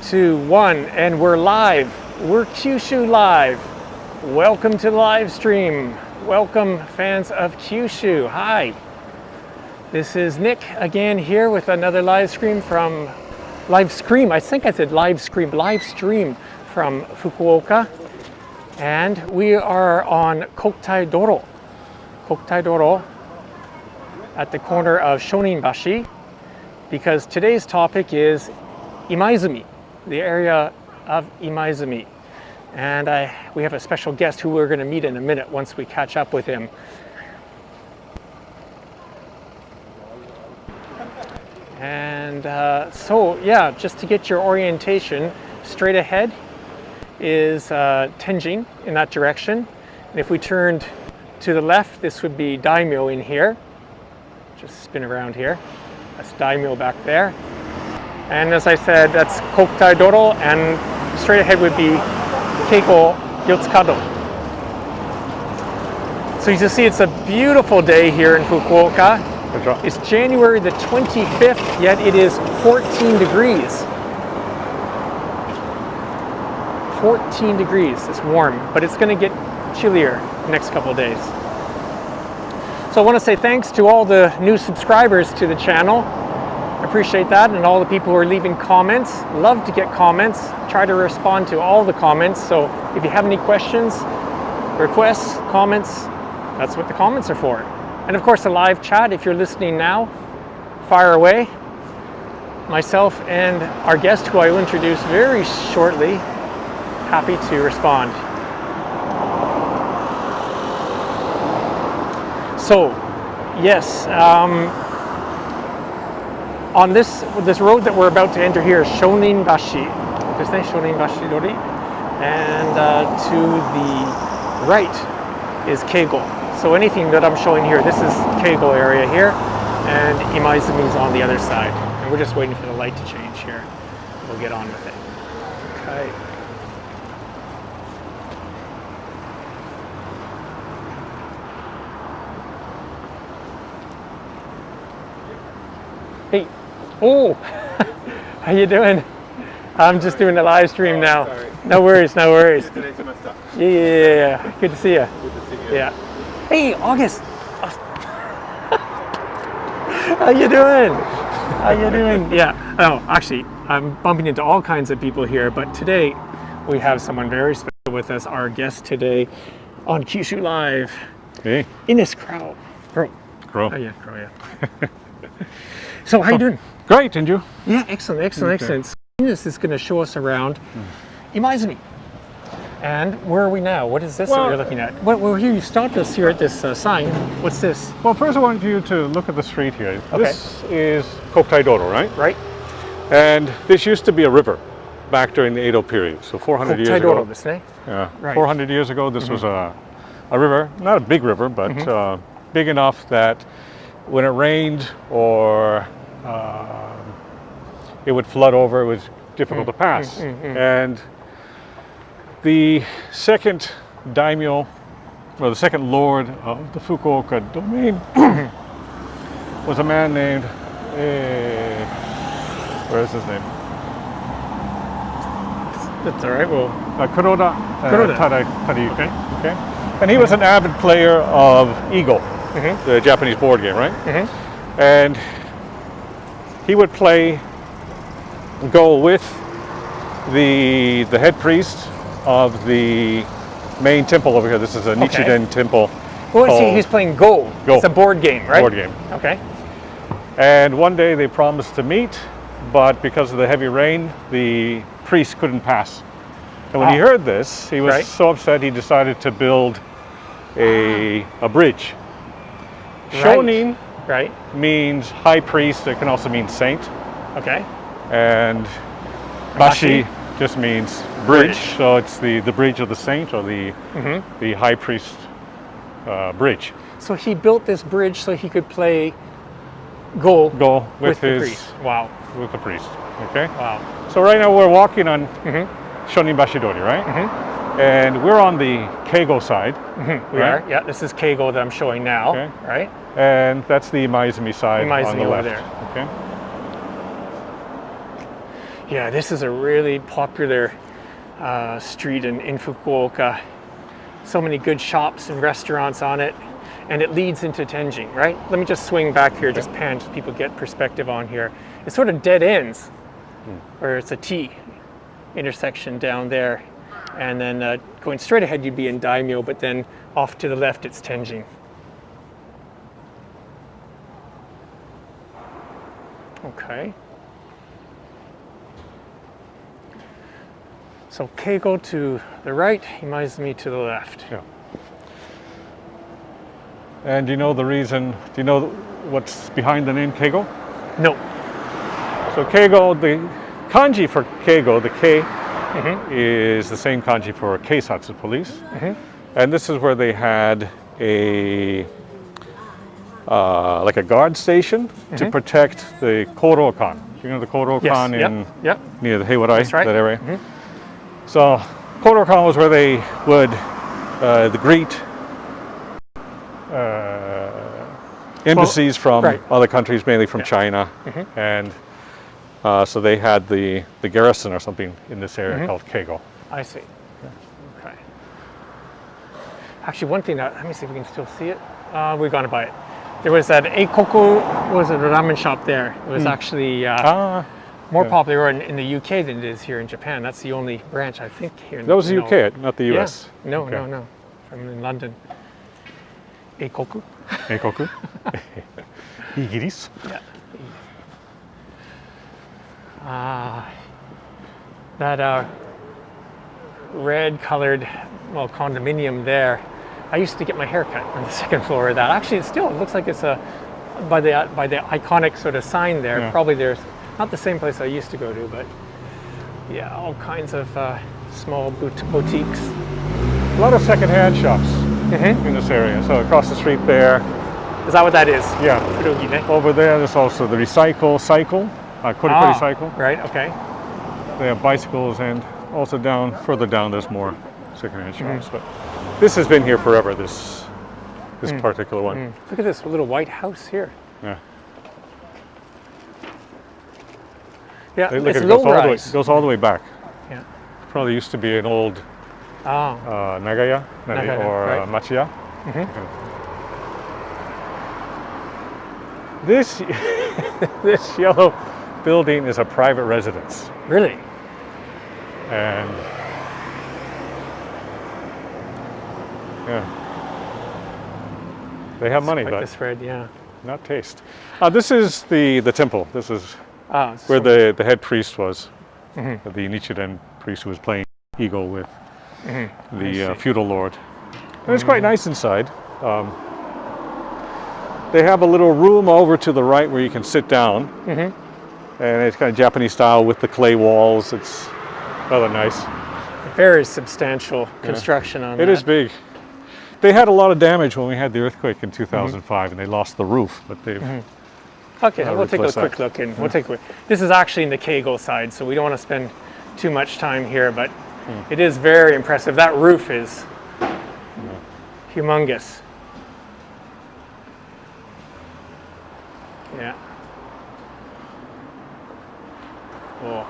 2, 1, and we're live. We're Kyushu Live. Welcome to the live stream. Welcome, fans of Kyushu. Hi. This is Nick again here with another live stream from live stream from Fukuoka. And we are on国体道路at the corner of Shoninbashi, because today's topic is Imaizumi, the area of Imaizumi. And we have a special guest who we're going to meet in a minute once we catch up with him. And so yeah, just to get your orientation, straight ahead is Tenjin in that direction. And if we turned to the left, this would be Daimyo in here. Just spin around here. That's Daimyo back there. And as I said, that's国体道路, and straight ahead would be Keiko Yotsukado. So you can see it's a beautiful day here in Fukuoka. It's January the 25th, yet it is 14 degrees. 14 degrees, it's warm, but it's going to get chillier the next couple of days. So I want to say thanks to all the new subscribers to the channel. I appreciate that, and all the people who are leaving comments. Love to get comments. Try to respond to all the comments. So if you have any questions, requests, comments, that's what the comments are for. And of course, a live chat. If you're listening now, fire away. Myself and our guest, who I will introduce very shortly, happy to respond. So, yes, on this road that we're about to enter here, Shoninbashi, Shoninbashi Dori, and to the right is Keigo. So anything that I'm showing here, this is Keigo area here, and Imaizumi is on the other side. And we're just waiting for the light to change here. We'll get on with it. Okay. Hey. Oh, how you doing? I'm just doing a live stream now. Sorry. No worries, no worries. Yeah. Good to see you. Good to see you. Yeah. Hey, August. How you doing? How you doing? Yeah. Oh, actually, I'm bumping into all kinds of people here, but today we have someone very special with us. Our guest today on Kyushu Live. Hey. Aonghas Crowe. Crowe. Oh yeah, Crowe. Yeah. So how you doing? Great, and you? Yeah, excellent. So this is going to show us around Imaizumi. And where are we now? What is this that you're looking at? Well, here you stopped us here at this sign. What's this? Well, first I want you to look at the street here. Okay. This is国体道路, right? Right. And this used to be a river back during the Edo period. So 400 years ago. Yeah. Right. 400 years ago, this was a river, not a big river, but big enough that when it rained or it would flood over, it was difficult to pass. And the second daimyo, or the second lord of the Fukuoka domain, was a man named, where is his name? That's all right. Well, Kuroda. Kuroda. Okay. And he was an avid player of Ego, the Japanese board game, right? And he would play Go with the head priest of the main temple over here. This is a Nichiren temple. Well, see, he's playing Go. It's a board game, right? Board game. Okay. And one day they promised to meet, but because of the heavy rain, the priest couldn't pass. And when he heard this, he was so upset he decided to build a bridge. Shonin means high priest. It can also mean saint. Okay. And Bashi just means bridge. So it's the bridge of the saint, or the high priest bridge. So he built this bridge so he could play Go with the priest. Wow. With the priest. Okay. Wow. So right now we're walking on Shoninbashi Dori, right? And we're on the Keigo side. We are. Yeah, this is Keigo that I'm showing now. Okay. Right. And that's the Imaizumi side on the left. Over there. Okay. Yeah, this is a really popular street in Fukuoka. So many good shops and restaurants on it, and it leads into Tenjin, right? Let me just swing back here, just pan so people get perspective on here. It sort of dead ends, or it's a T intersection down there, and then going straight ahead you'd be in Daimyo, but then off to the left it's Tenjin. Okay. So Keigo to the right, Imaizumi to the left. Yeah. And do you know the reason? Do you know what's behind the name Keigo? No. So Keigo, the kanji for Keigo, the K, is the same kanji for Keisatsu, police. And this is where they had a like a guard station to protect the Korokan. You know the Korokan near the Heiwarai, that area. So Korokan was where they would greet embassies from other countries, mainly from China, and so they had the garrison or something in this area called Keigo. I see. Okay. Actually, one thing, let me see if we can still see it. We're going to buy it. There was that Eikoku, was it a ramen shop there? It was actually more popular in the UK than it is here in Japan. That's the only branch, I think, here. That was the UK, not the US. Yeah. No, no. From in London. Eikoku. Eikoku. Igiris. Yeah. That red-colored, condominium there. I used to get my hair cut on the second floor of that. Actually, it looks like it's by the iconic sort of sign there. Yeah. Probably there's not the same place I used to go to, but yeah, all kinds of small boutiques. A lot of second-hand shops in this area. So across the street there. Is that what that is? Yeah. Over there, there's also the cycle. Kurikuri cycle. Right. Okay. They have bicycles, and also further down, there's more second-hand shops. But this has been here forever. This particular one. Look at this little white house here. Yeah. Yeah, look, it's it goes all the way back. Yeah. Probably used to be an old Nagaya or Machiya. This this yellow building is a private residence. Really? And they have money, but this red, not taste. This is the temple. This is where the head priest was, the Nichiren priest who was playing eagle with the feudal lord. And it's quite nice inside. They have a little room over to the right where you can sit down, and it's kind of Japanese style with the clay walls. It's rather nice. Very substantial construction on that. It is big. They had a lot of damage when we had the earthquake in 2005, and they lost the roof, but they've Okay, we'll take a quick look in. This is actually in the Keigo side, so we don't want to spend too much time here, but it is very impressive. That roof is humongous. Yeah. Cool.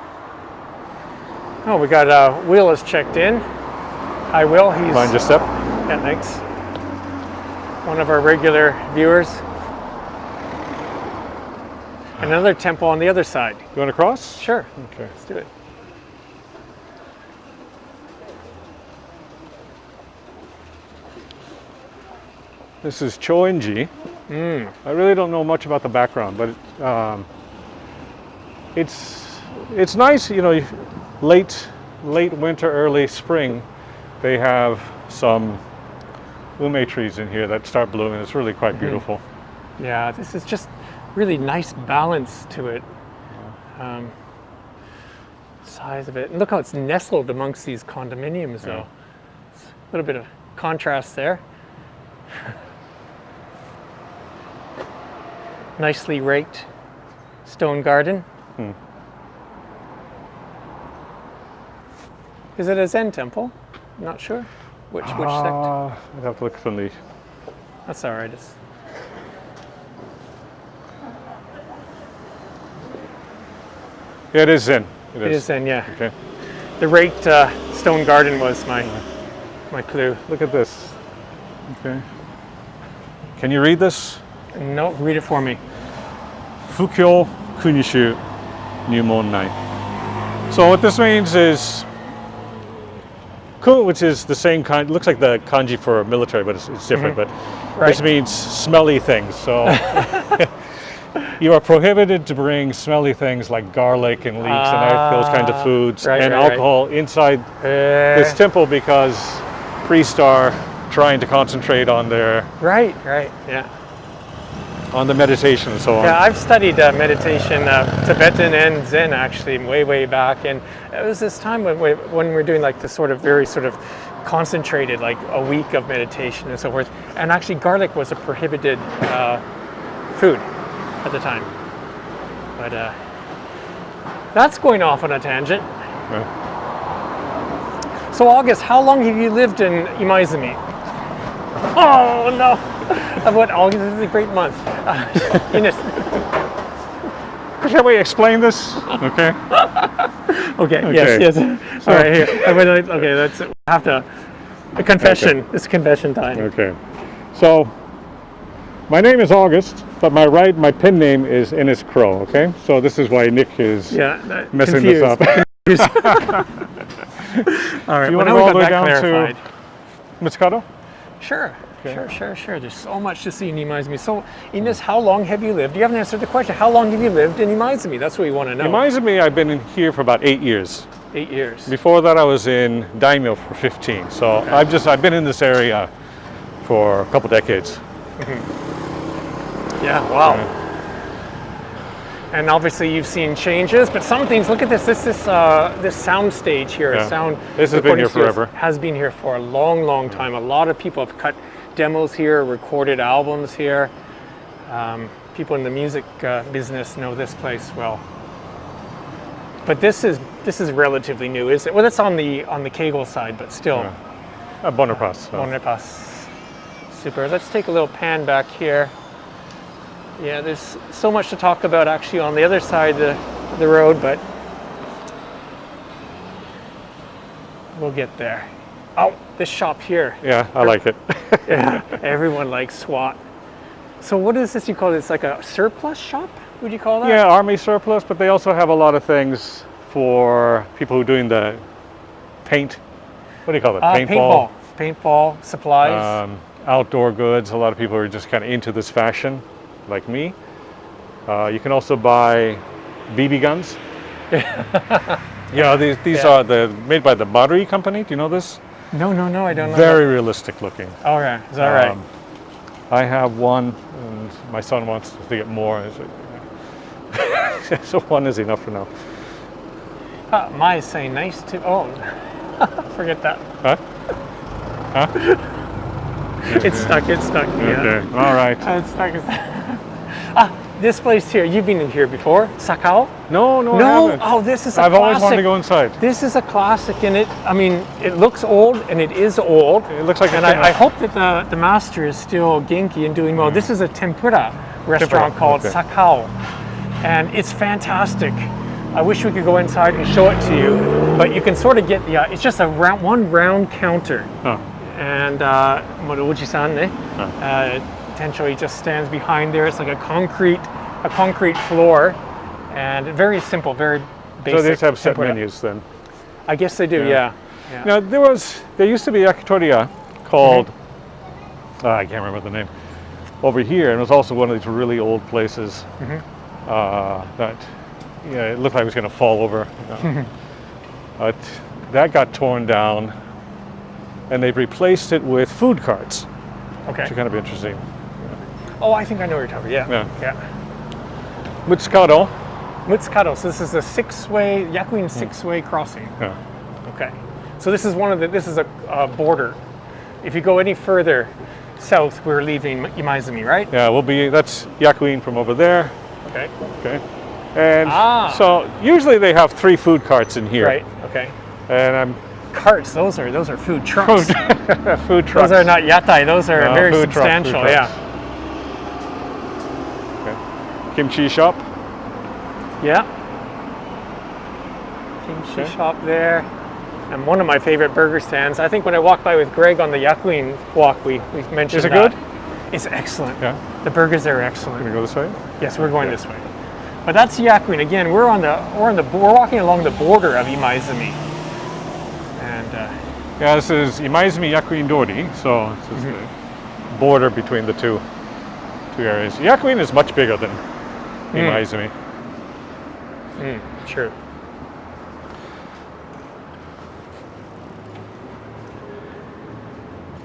Oh, we got Will is checked in. Hi, Will. He's mind your step. Yeah, thanks. One of our regular viewers. Another temple on the other side. You want to cross? Sure. Okay. Let's do it. This is Choenji. I really don't know much about the background, but it's nice. You know, late winter, early spring, they have some ume trees in here that start blooming. It's really quite beautiful. Yeah, this is just really nice balance to it. Size of it. And look how it's nestled amongst these condominiums, though. It's a little bit of contrast there. Nicely raked stone garden. Is it a Zen temple? I'm not sure. Which sect? I'd have to look from the... That's all right. Yeah, it is Zen. It is Zen, yeah. Okay. The raked stone garden was my clue. Look at this. Okay. Can you read this? No, read it for me. Fukuoka Kyushu Nyumonnai. So what this means is ku, which is the same kind, looks like the kanji for military, but it's different. But this means smelly things. So you are prohibited to bring smelly things like garlic and leeks and those kinds of foods and alcohol inside this temple because priests are trying to concentrate on their on the meditation and so on. Yeah, I've studied meditation, Tibetan and Zen actually, way back, and it was this time when we're doing like this very concentrated, like a week of meditation and so forth. And actually, garlic was a prohibited food at the time. But that's going off on a tangent. So August, how long have you lived in Imaizumi? Oh no! About August, this is a great month. Shall we explain this? Okay. Okay. Yes. So, all right. Here. Okay. That's it. I have to. A confession. Okay. It's confession time. Okay. So, my name is August, but my pen name is Aonghas Crowe. Okay. So this is why Nick is messing this up. All right. Do you want to go all the way down to Mitsukato? Sure. Sure. There's so much to see in Imaizumi. So, Ines, how long have you lived? You haven't answered the question. How long have you lived in Imaizumi? That's what we want to know. Imaizumi, I've been here for about 8 years. 8 years. Before that, I was in Daimyo for 15. So I've been in this area for a couple decades. Yeah. Wow. And obviously, you've seen changes, but some things. Look at this. This sound stage here. This has been here forever. Has been here for a long time. A lot of people have cut demos here, recorded albums here. People in the music business know this place well. But this is relatively new, isn't it? Well, that's on the Kegel side, but still. Bonnepass. Bonnepass. Super. Let's take a little pan back here. Yeah, there's so much to talk about actually on the other side of the road, but we'll get there. Oh, this shop here. Yeah, I like it. Yeah, everyone likes SWAT. So what is this you call it? It's like a surplus shop? Would you call that? Yeah, army surplus, but they also have a lot of things for people who are doing the paint. What do you call it? Paintball supplies. Outdoor goods. A lot of people are just kind of into this fashion, like me. You can also buy BB guns. Yeah, these are made by the Battery Company. Do you know this? No, I don't know. Very realistic looking. Oh, yeah. Is that right? I have one, and my son wants to get more. So one is enough for now. My say nice to. Oh, forget that. Huh? It's stuck. Yeah. Okay. All right. It's stuck. This place here. You've been in here before, Sakao? No, I haven't. Oh, this is a I've classic. always wanted to go inside. This is a classic, and it looks old, and it is old. It looks like. And I hope that the master is still genki and doing well. This is a tempura restaurant called Sakao, and it's fantastic. I wish we could go inside and show it to you, but you can sort of get the. It's just one round counter, and Moruoji-san, Tencho, he just stands behind there. It's like a concrete floor, and very simple, very basic. So they just have set menus then. I guess they do, yeah. Now there used to be a yakitoriya called I can't remember the name over here, and it was also one of these really old places that it looked like it was going to fall over. But that got torn down, and they've replaced it with food carts. Okay. Which is kind of interesting. Oh, I think I know what you're talking about. Yeah. Mitsukato. So this is a Yakuin six-way crossing. Yeah. Okay. So this is a border. If you go any further south, we're leaving Imaizumi, right? Yeah, that's Yakuin from over there. Okay. And so usually they have 3 food carts in here. Right. Okay. And carts. Those are food trucks. Food trucks. Those are not yatai. Those are very substantial. Yeah. Okay. Kimchi shop. Yeah. sushi shop there. And one of my favorite burger stands. I think when I walked by with Greg on the Yakuin walk, we mentioned Is it that. good? It's excellent. Yeah. The burgers there are excellent. Can we go this way? Yes, we're going this way. But that's Yakuin. Again, we're walking along the border of Imaizumi. And Yeah, this is Imaizumi Yakuin Dori, so this is the border between the two areas. Yakuin is much bigger than Imaizumi. True.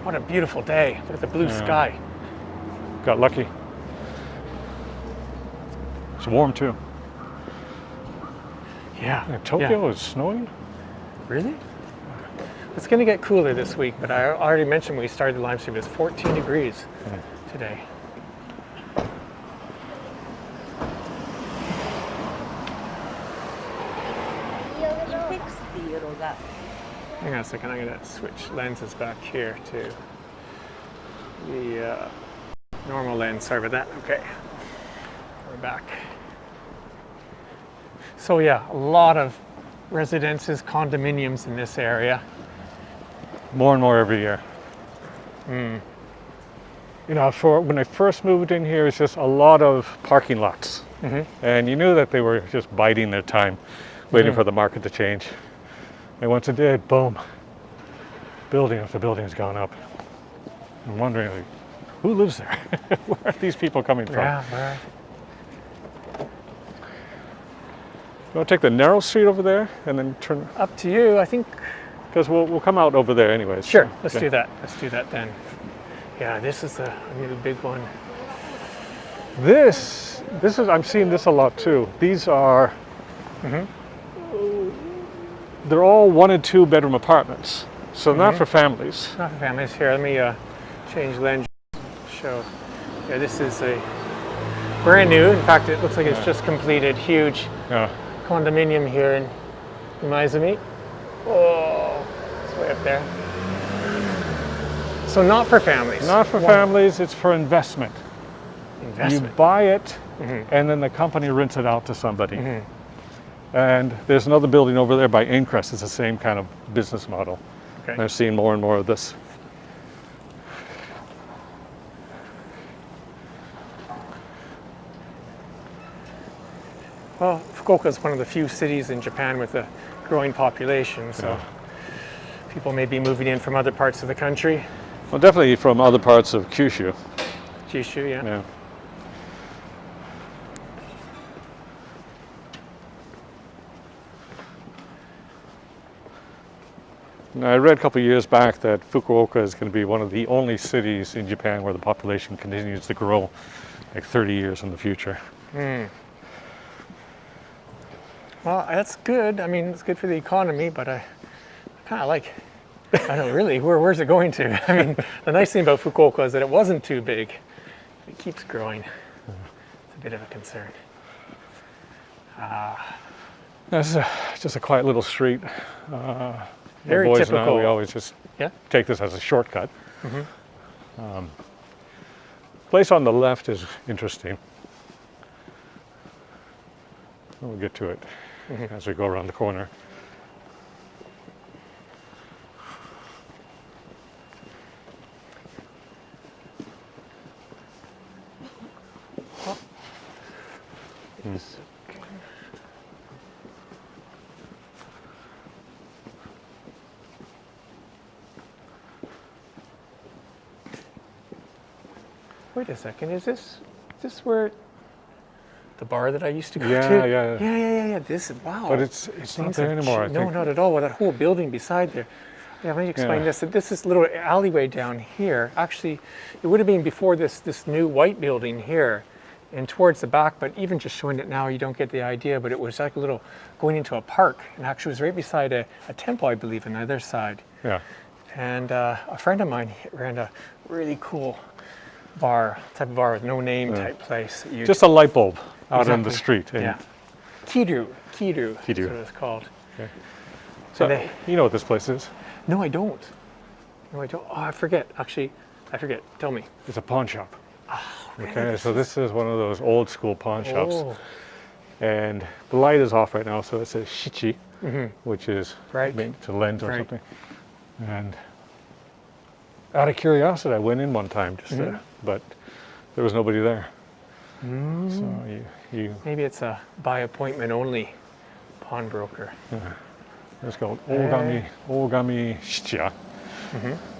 What a beautiful day. Look at the blue sky. Got lucky. It's warm too. Yeah. Tokyo is snowing? Really? It's going to get cooler this week, but I already mentioned when we started the live stream, it's 14 degrees today. Hang on a second, I'm going to switch lenses back here to the normal lens. Sorry about that. Okay, we're back. So yeah, a lot of residences, condominiums in this area. More and more every year. You know, when I first moved in here, it's just a lot of parking lots. And you knew that they were just biding their time, waiting for the market to change. And once it did, boom, building after building has gone up. I'm wondering, like, who lives there? Where are these people coming from? Yeah, You want to take the narrow street over there and then turn? up to you, I think. Because we'll come out over there anyways. Sure, let's do that. Let's do that then. Yeah, this is a really big one. This is, I'm seeing this a lot too. These are, they're all 1 and 2 bedroom apartments. So not for families. Not for families. Here, let me change lens. Show. Yeah, this is a brand new. In fact, it looks like it's just completed. Huge condominium here in Imaizumi. Oh, it's way up there. So not for families. Not for families, it's for investment. You buy it, and then the company rents it out to somebody. And there's another building over there by Increst. It's the same kind of business model. Okay. They're seeing more and more of this. Well, Fukuoka is one of the few cities in Japan with a growing population, so people may be moving in from other parts of the country. Well, definitely from other parts of Kyushu. Kyushu, yeah. I read a couple of years back that Fukuoka is going to be one of the only cities in Japan where the population continues to grow like 30 years in the future. Well, that's good. I mean, it's good for the economy, but I kind of like, I don't really, where's it going to? I mean, the nice thing about Fukuoka is that it wasn't too big. It keeps growing. It's a bit of a concern. This is just a quiet little street. Very boys typical. And I, we always just take this as a shortcut. Place on the left is interesting. We'll get to it as we go around the corner. Wait a second, is this where the bar that I used to go to? Yeah. This is, wow. But it's not there anymore, I No, think. not at all. Well, that whole building beside there. Yeah, let me explain this. This is a little alleyway down here. Actually, it would have been before this new white building here and towards the back, but even just showing it now, you don't get the idea, but it was like a little going into a park, and actually it was right beside a temple, I believe, on the other side. Yeah. And a friend of mine ran a really cool type of bar with no name type place. Just a light bulb out on the street. And Kiru. That's what it's called. Okay. So you know what this place is? No, I don't. Oh, I forget. Actually, I forget. Tell me. It's a pawn shop. Oh, really? Okay, so this is one of those old school pawn shops. Oh. And the light is off right now, so it says Shichi. which is Right. maybe to lend or Right. something. And out of curiosity, I went in one time just there, but there was nobody there. So you Maybe it's a by appointment only pawnbroker. it's called Ogami Shichiya.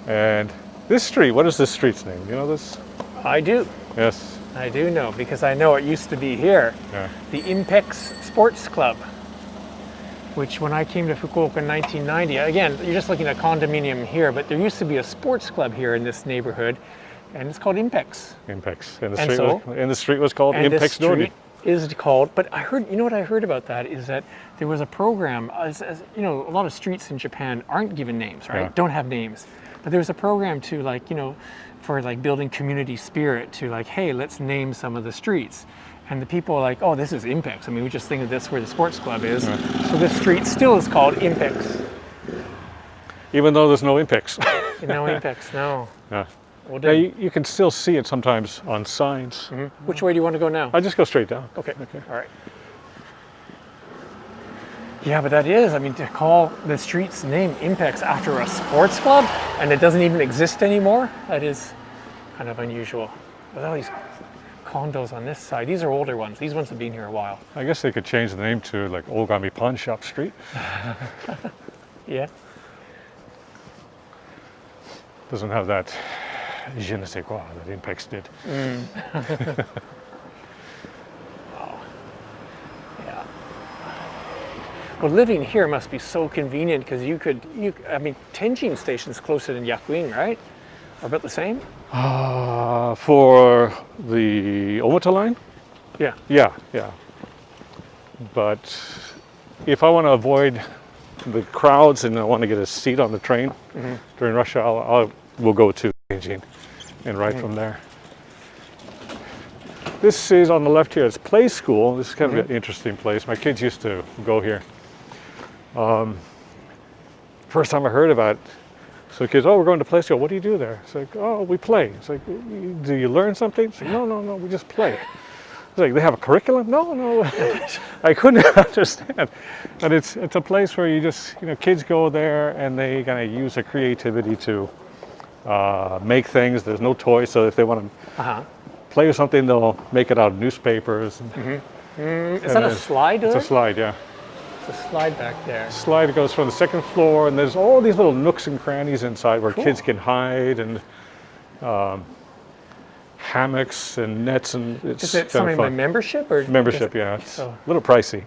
And this street, what is this street's name? You know this? I do. Yes. I do know because I know it used to be here. Yeah. The Impex Sports Club, which when I came to Fukuoka in 1990, again, you're just looking at condominium here, but there used to be a sports club here in this neighborhood, and it's called Impex. Impex. And And the street was called And this Impex Nordi. street is called, but I heard, you know what I heard about that is that there was a program, as you know, a lot of streets in Japan aren't given names, right? Yeah. Don't have names. But there was a program to like, you know, for like building community spirit to like, hey, let's name some of the streets. And the people are like, oh, this is Impex. I mean, we just think that that's where the sports club is. So this street still is called Impex. Even though there's no Impex. No Impex, no. Yeah. Well Yeah, done. you can still see it sometimes on signs. Which way do you want to go now? I just go straight down. Okay. All right. Yeah, but that is, I mean, to call the street's name Impex after a sports club and it doesn't even exist anymore, that is kind of unusual. With all these condos on this side, these are older ones. These ones have been here a while. I guess they could change the name to like Ogami Pawn Shop Street. Yeah. Doesn't have that je ne sais quoi that Impex did. Yeah. Well, living here must be so convenient because I mean, Tenjin station's closer than Yakuin, right? Or about the same? For the Omota line? Yeah. Yeah. But if I want to avoid the crowds and I want to get a seat on the train during rush hour, we'll go to Tenjin and ride from there. This is on the left here. It's Play School. This is kind of an interesting place. My kids used to go here. First time I heard about it, so kids, oh, we're going to Play School. What do you do there? It's like, oh, we play. It's like, do you learn something? It's like, no, we just play. It's like, they have a curriculum? No. I couldn't understand. But it's a place where you just, kids go there and they kind of use their creativity to make things. There's no toys, so if they want to play with something, they'll make it out of newspapers. Is that a slide? It's a slide, yeah. It's a slide back there. Slide goes from the second floor, and there's all these little nooks and crannies inside where kids can hide, and hammocks and nets, and it's Is it kind something of by fun. membership or Membership, yeah. It's so- a little pricey.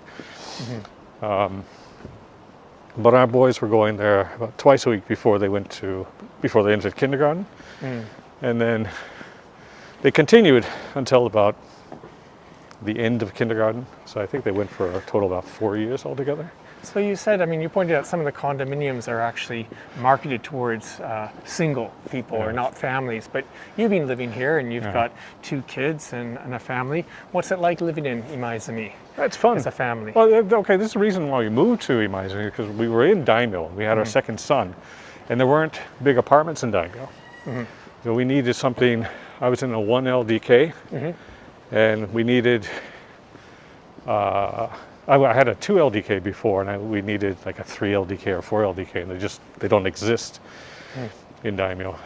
But our boys were going there about twice a week before they entered kindergarten, and then they continued until about the end of kindergarten. So I think they went for a total of about 4 years altogether. So you said, I mean, you pointed out some of the condominiums are actually marketed towards single people or not families, but you've been living here and you've got 2 kids and a family. What's it like living in Imaizumi That's fun. as a family? Well, okay, this is the reason why we moved to Imaizumi, because we were in Daimyo. We had our second son, and there weren't big apartments in Daimyo. So we needed something. I was in a 1 LDK, and we needed, I had a 2 LDK before, and we needed like a 3 LDK or 4 LDK, and they don't exist in Daimyo.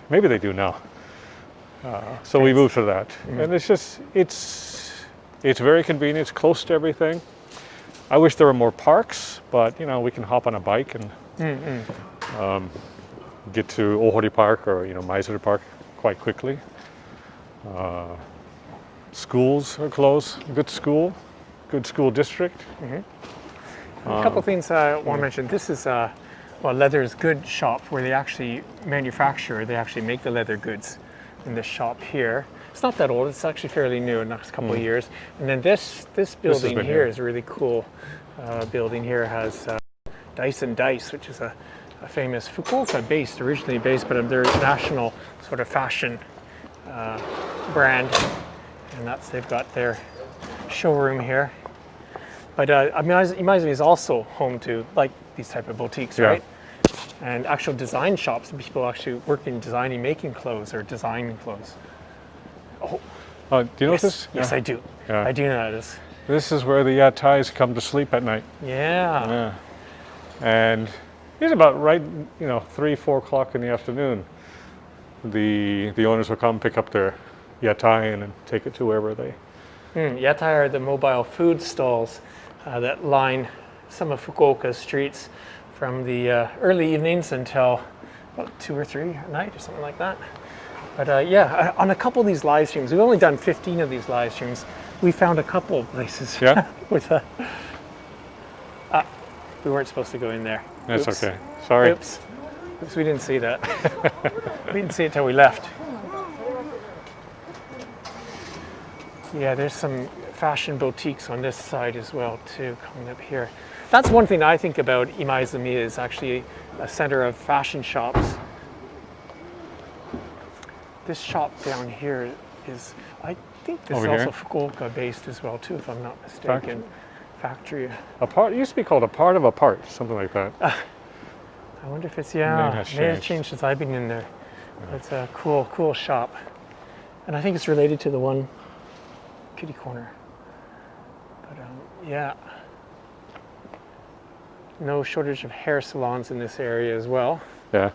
Maybe they do now. So we moved to that, and it's very convenient. It's close to everything. I wish there were more parks, but we can hop on a bike and get to Ohori Park or Maizuru Park quite quickly. Schools are close. Good school district. A couple things I want to mention. This is Leather's Good shop where they actually manufacture, they actually make the leather goods in this shop here. It's not that old, it's actually fairly new in the next couple of years. And then this building here is a really cool building here. It has Dice and Dice, which is a famous Fukuoka originally based, but their national sort of fashion brand. And they've got their showroom here. But Imaizumi is also home to like these type of boutiques, right? And actual design shops, and people actually work in designing, making clothes or designing clothes. Do you know this? Yes, I do. Yeah. I do know this. This is where the Thais come to sleep at night. Yeah. And it's about right, 3, 4 o'clock in the afternoon. The owners will come pick up their yatai and take it to wherever they. Yatai are the mobile food stalls that line some of Fukuoka's streets from the early evenings until about 2 or 3 at night or something like that. But on a couple of these live streams, we've only done 15 of these live streams. We found a couple of places with we weren't supposed to go in there. That's Oops. okay. Sorry. Oops, we didn't see that. We didn't see it till we left. Yeah, there's some fashion boutiques on this side as well too, coming up here. That's one thing I think about Imaizumi is actually a center of fashion shops. This shop down here is, I think this Over is here? also Fukuoka based as well too, if I'm not mistaken. Factory. It used to be called a part of a part, something like that. I wonder if it's, may have changed since I've been in there. It's a cool shop. And I think it's related to the one kitty corner. But no shortage of hair salons in this area as well. Yeah.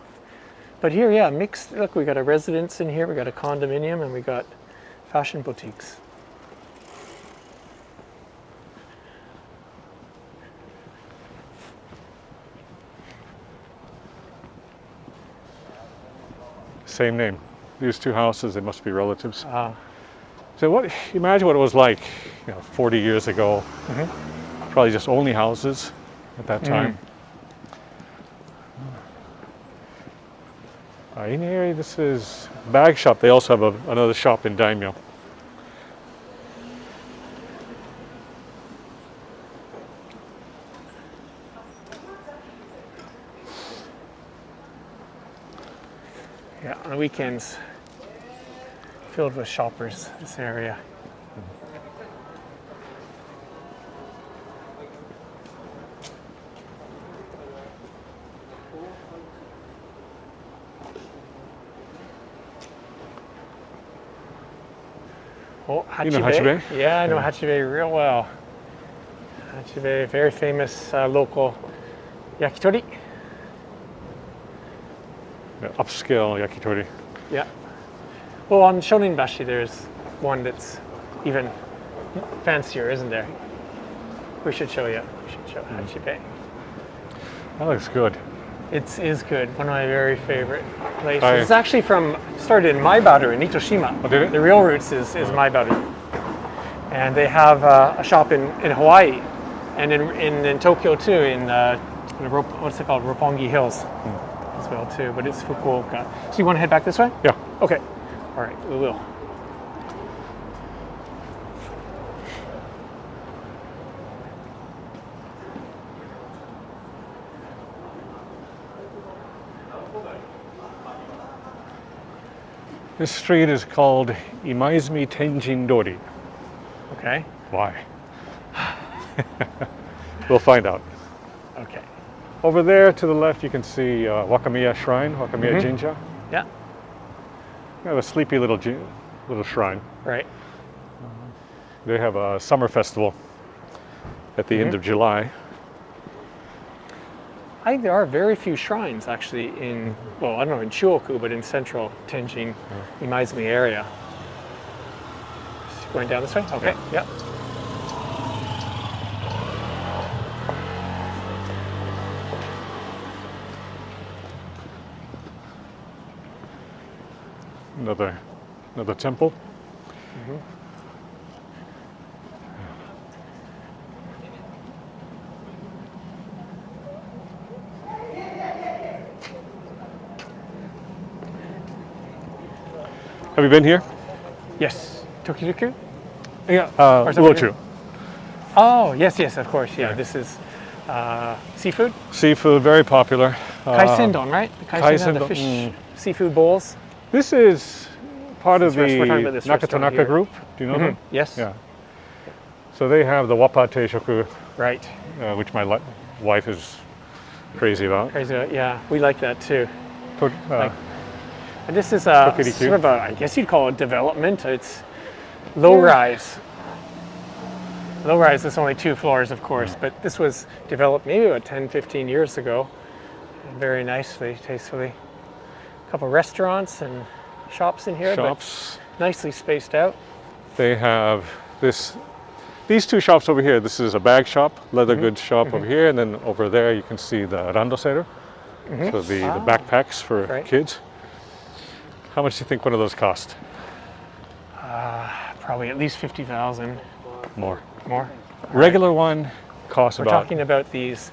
But here, mixed. Look, we got a residence in here, we got a condominium, and we got fashion boutiques. Same name. These two houses, they must be relatives. So imagine what it was like, 40 years ago. Probably just only houses at that time. In here, this is bag shop. They also have another shop in Daimyo. Yeah, on the weekends, filled with shoppers, this area. Oh, Hachibe. You know Hachibe? Yeah, I know Hachibe real well. Hachibe, very famous local yakitori. Upscale yakitori. Yeah. Well, on Shoninbashi, there's one that's even fancier, isn't there? We should show you. We should show Hachibe. That looks good. It is good. One of my very favorite places. It's actually started in Maibaru in Itoshima. Oh, did it? The real roots is Maibaru. And they have a shop in Hawaii and in Tokyo too, in what's it called? Roppongi Hills as well too, but it's Fukuoka. So you want to head back this way? Yeah. Okay. All right, we will. This street is called Imaizumi Tenjin Dori. Okay. Why? We'll find out. Okay. Over there to the left, you can see Wakamiya Shrine, Wakamiya Jinja. Yeah. They have a sleepy little shrine. Right. They have a summer festival at the end of July. I think there are very few shrines actually in, well, I don't know, in Chuoku, but in central Tenjin, Imaizumi area. Going down this way? Okay. Yep. Another temple. Have you been here? Yes. Tokiruku? Yeah. Or something Uochu. Oh, yes, of course. Yeah, this is seafood. Seafood, very popular. Kaisendon, right? The kaisendon, the fish, seafood bowls. This is part of the We're talking about this restaurant Nakatanaka here. group. Do you know them? Yes. Yeah. So they have the wappa teishoku, Right. which my wife is crazy about. Crazy. Yeah, we like that too. To- And this is Tokiriku. sort of I guess you'd call it development. It's low rise. Low rise is only 2 floors, of course, but this was developed maybe about 10, 15 years ago. Very nicely, tastefully. A couple restaurants and shops in here, Shops. but nicely spaced out. They have these 2 shops over here. This is a bag shop, leather goods shop over here, and then over there you can see the randoseru, so the backpacks for kids. How much do you think one of those cost? Probably at least 50,000. More. More? Regular one costs We're about talking about these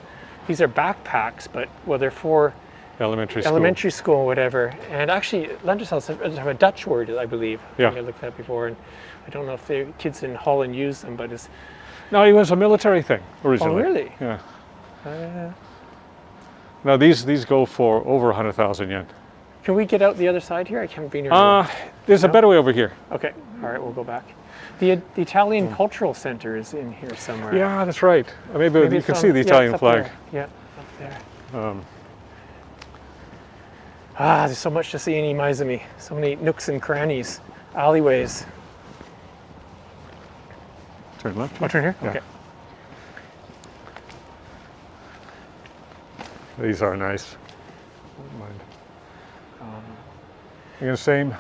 are backpacks, but well, they're for elementary school, whatever. And actually, lend yourself have a Dutch word, I believe. Yeah. I think I looked at that before, and I don't know if the kids in Holland use them, but it's. No, it was a military thing originally. Oh, really? Yeah. Now these go for over 100,000 yen. Can we get out the other side here? I can't be near. There's a better way over here. Okay. All right, we'll go back. The Italian Cultural Center is in here somewhere. Yeah, that's right. Maybe you can see the Italian flag. There. Yeah, up there. There's so much to see in Imaizumi. So many nooks and crannies, alleyways. Turn left. Oh, turn here? Yeah. Okay. These are nice. Don't mind. Again, same.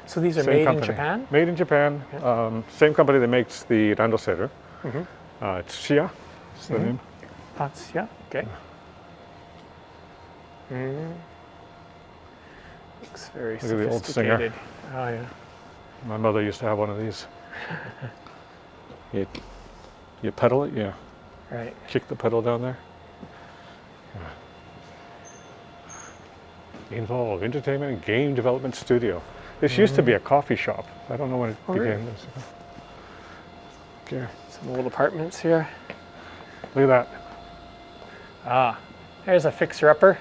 So these are Same made company. in Japan? Made in Japan. Okay. Same company that makes the randoseru. Tsuchiya is the name. Yeah. Okay. Looks very Look at the old singer. sophisticated. Oh yeah. My mother used to have one of these. You pedal it, yeah. Right. Kick the pedal down there. Involve entertainment and game development studio. This used to be a coffee shop. I don't know when it began. Really? Okay. Some old apartments here. Look at Ah, there's a fixer-upper.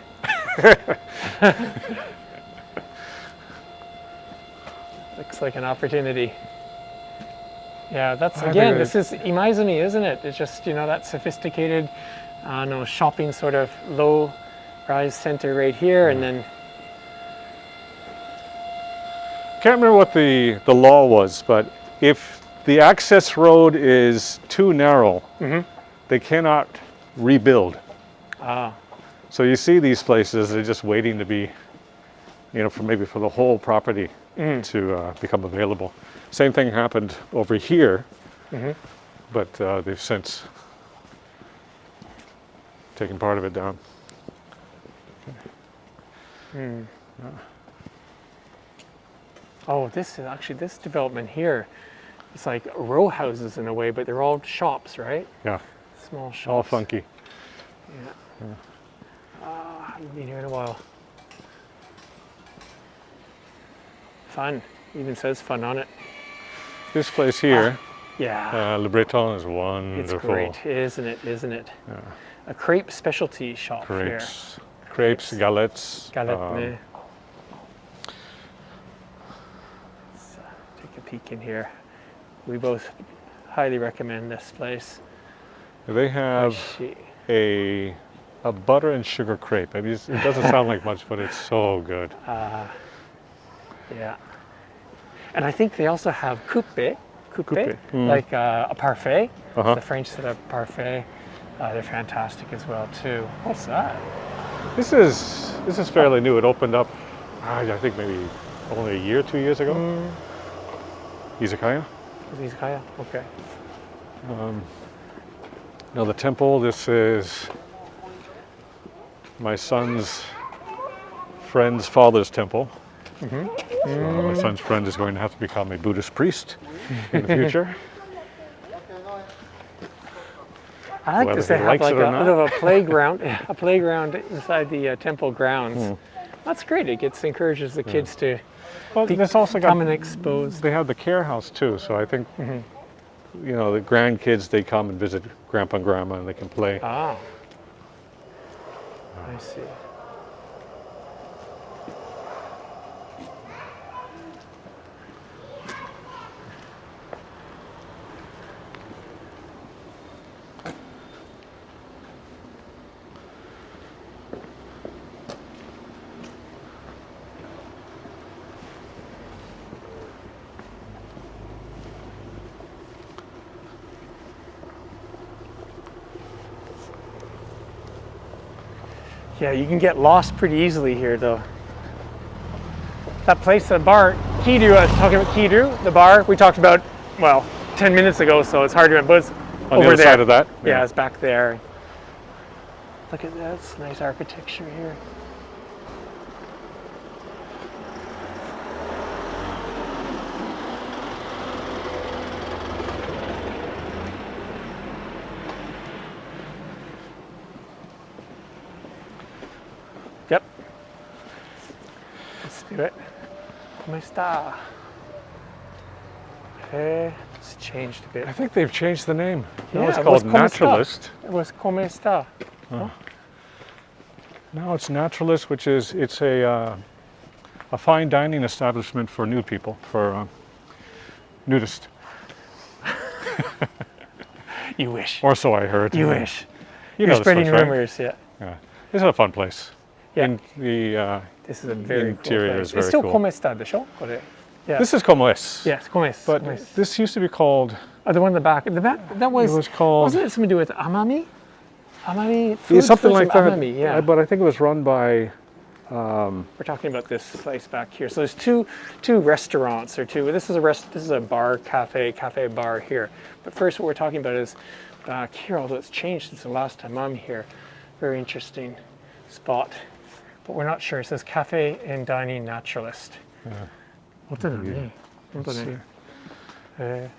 Looks like an opportunity. Yeah, that's again, this is Imaizumi, isn't it? It's just, that sophisticated, shopping sort of low-rise center right here, and then. Can't remember what the law was, but if the access road is too narrow, they cannot rebuild. Ah. So you see these places, they're just waiting to be, for the whole property to become available. Same thing happened over here, but they've since taken part of it down. Oh, this development here, it's like row houses in a way, but they're all shops, right? Yeah. Small shops. All funky. Yeah. I haven't been here in a while. Fun. Even says fun on it. This place here, Yeah. Le Breton, is wonderful. It's great, isn't it? Yeah. A crepe specialty shop Crepes, galettes. Galette. Let's take a peek in here. We both highly recommend this place. They have a butter and sugar crepe. I mean, it doesn't sound like much, but it's so good. Yeah. And I think they also have coupe, like a parfait. The French said a parfait. They're fantastic as well too. What's that? This is fairly new. It opened up, I think maybe only a year, 2 years ago. Izakaya. Izakaya. Okay. Now the temple. This is my son's friend's father's temple. So my son's friend is going to have to become a Buddhist priest in the future. I like this. They have like a bit of a playground inside the temple grounds. That's great. It encourages the kids to come and expose. They have the care house too, so I think the grandkids, they come and visit grandpa and grandma and they can play. Ah, I see. Yeah, you can get lost pretty easily here, though. That place, the bar, Kiru, I was talking about Kiru, the bar we talked about, well, 10 minutes ago, so it's hard to remember, but it's on over the other there. side of that? Yeah, it's back there. Look at that, it's nice architecture here. Yep. Let's do it. Como está? Hey, it's changed a bit. I think they've changed the name. Now Yeah, it's it called was Como Está. Naturalist. It was Como está? Now it's Naturalist, which is a fine dining establishment for nude people, for nudists. You wish. Or so I heard. You wish. You You're know the spreading place, right? rumors, yeah. Yeah. This is a fun place. Yeah. And the This is a very interior cool place. is very It's still cool. Como está, でしょ? Yeah. This is Como es. Yes, Como es. But Como es. this used to be called. Oh, the one in the back. That was. It was called. Wasn't it something to do with Amami? Amami. Yeah, something like that. Amami, yeah. But I think it was run by. We're talking about this place back here. So there's two restaurants or two. This is a bar, cafe bar here. But first, what we're talking about is back here. Although it's changed since the last time I'm here. Very interesting spot. But we're not sure. It says Cafe and Dining Naturalist. What did it mean? A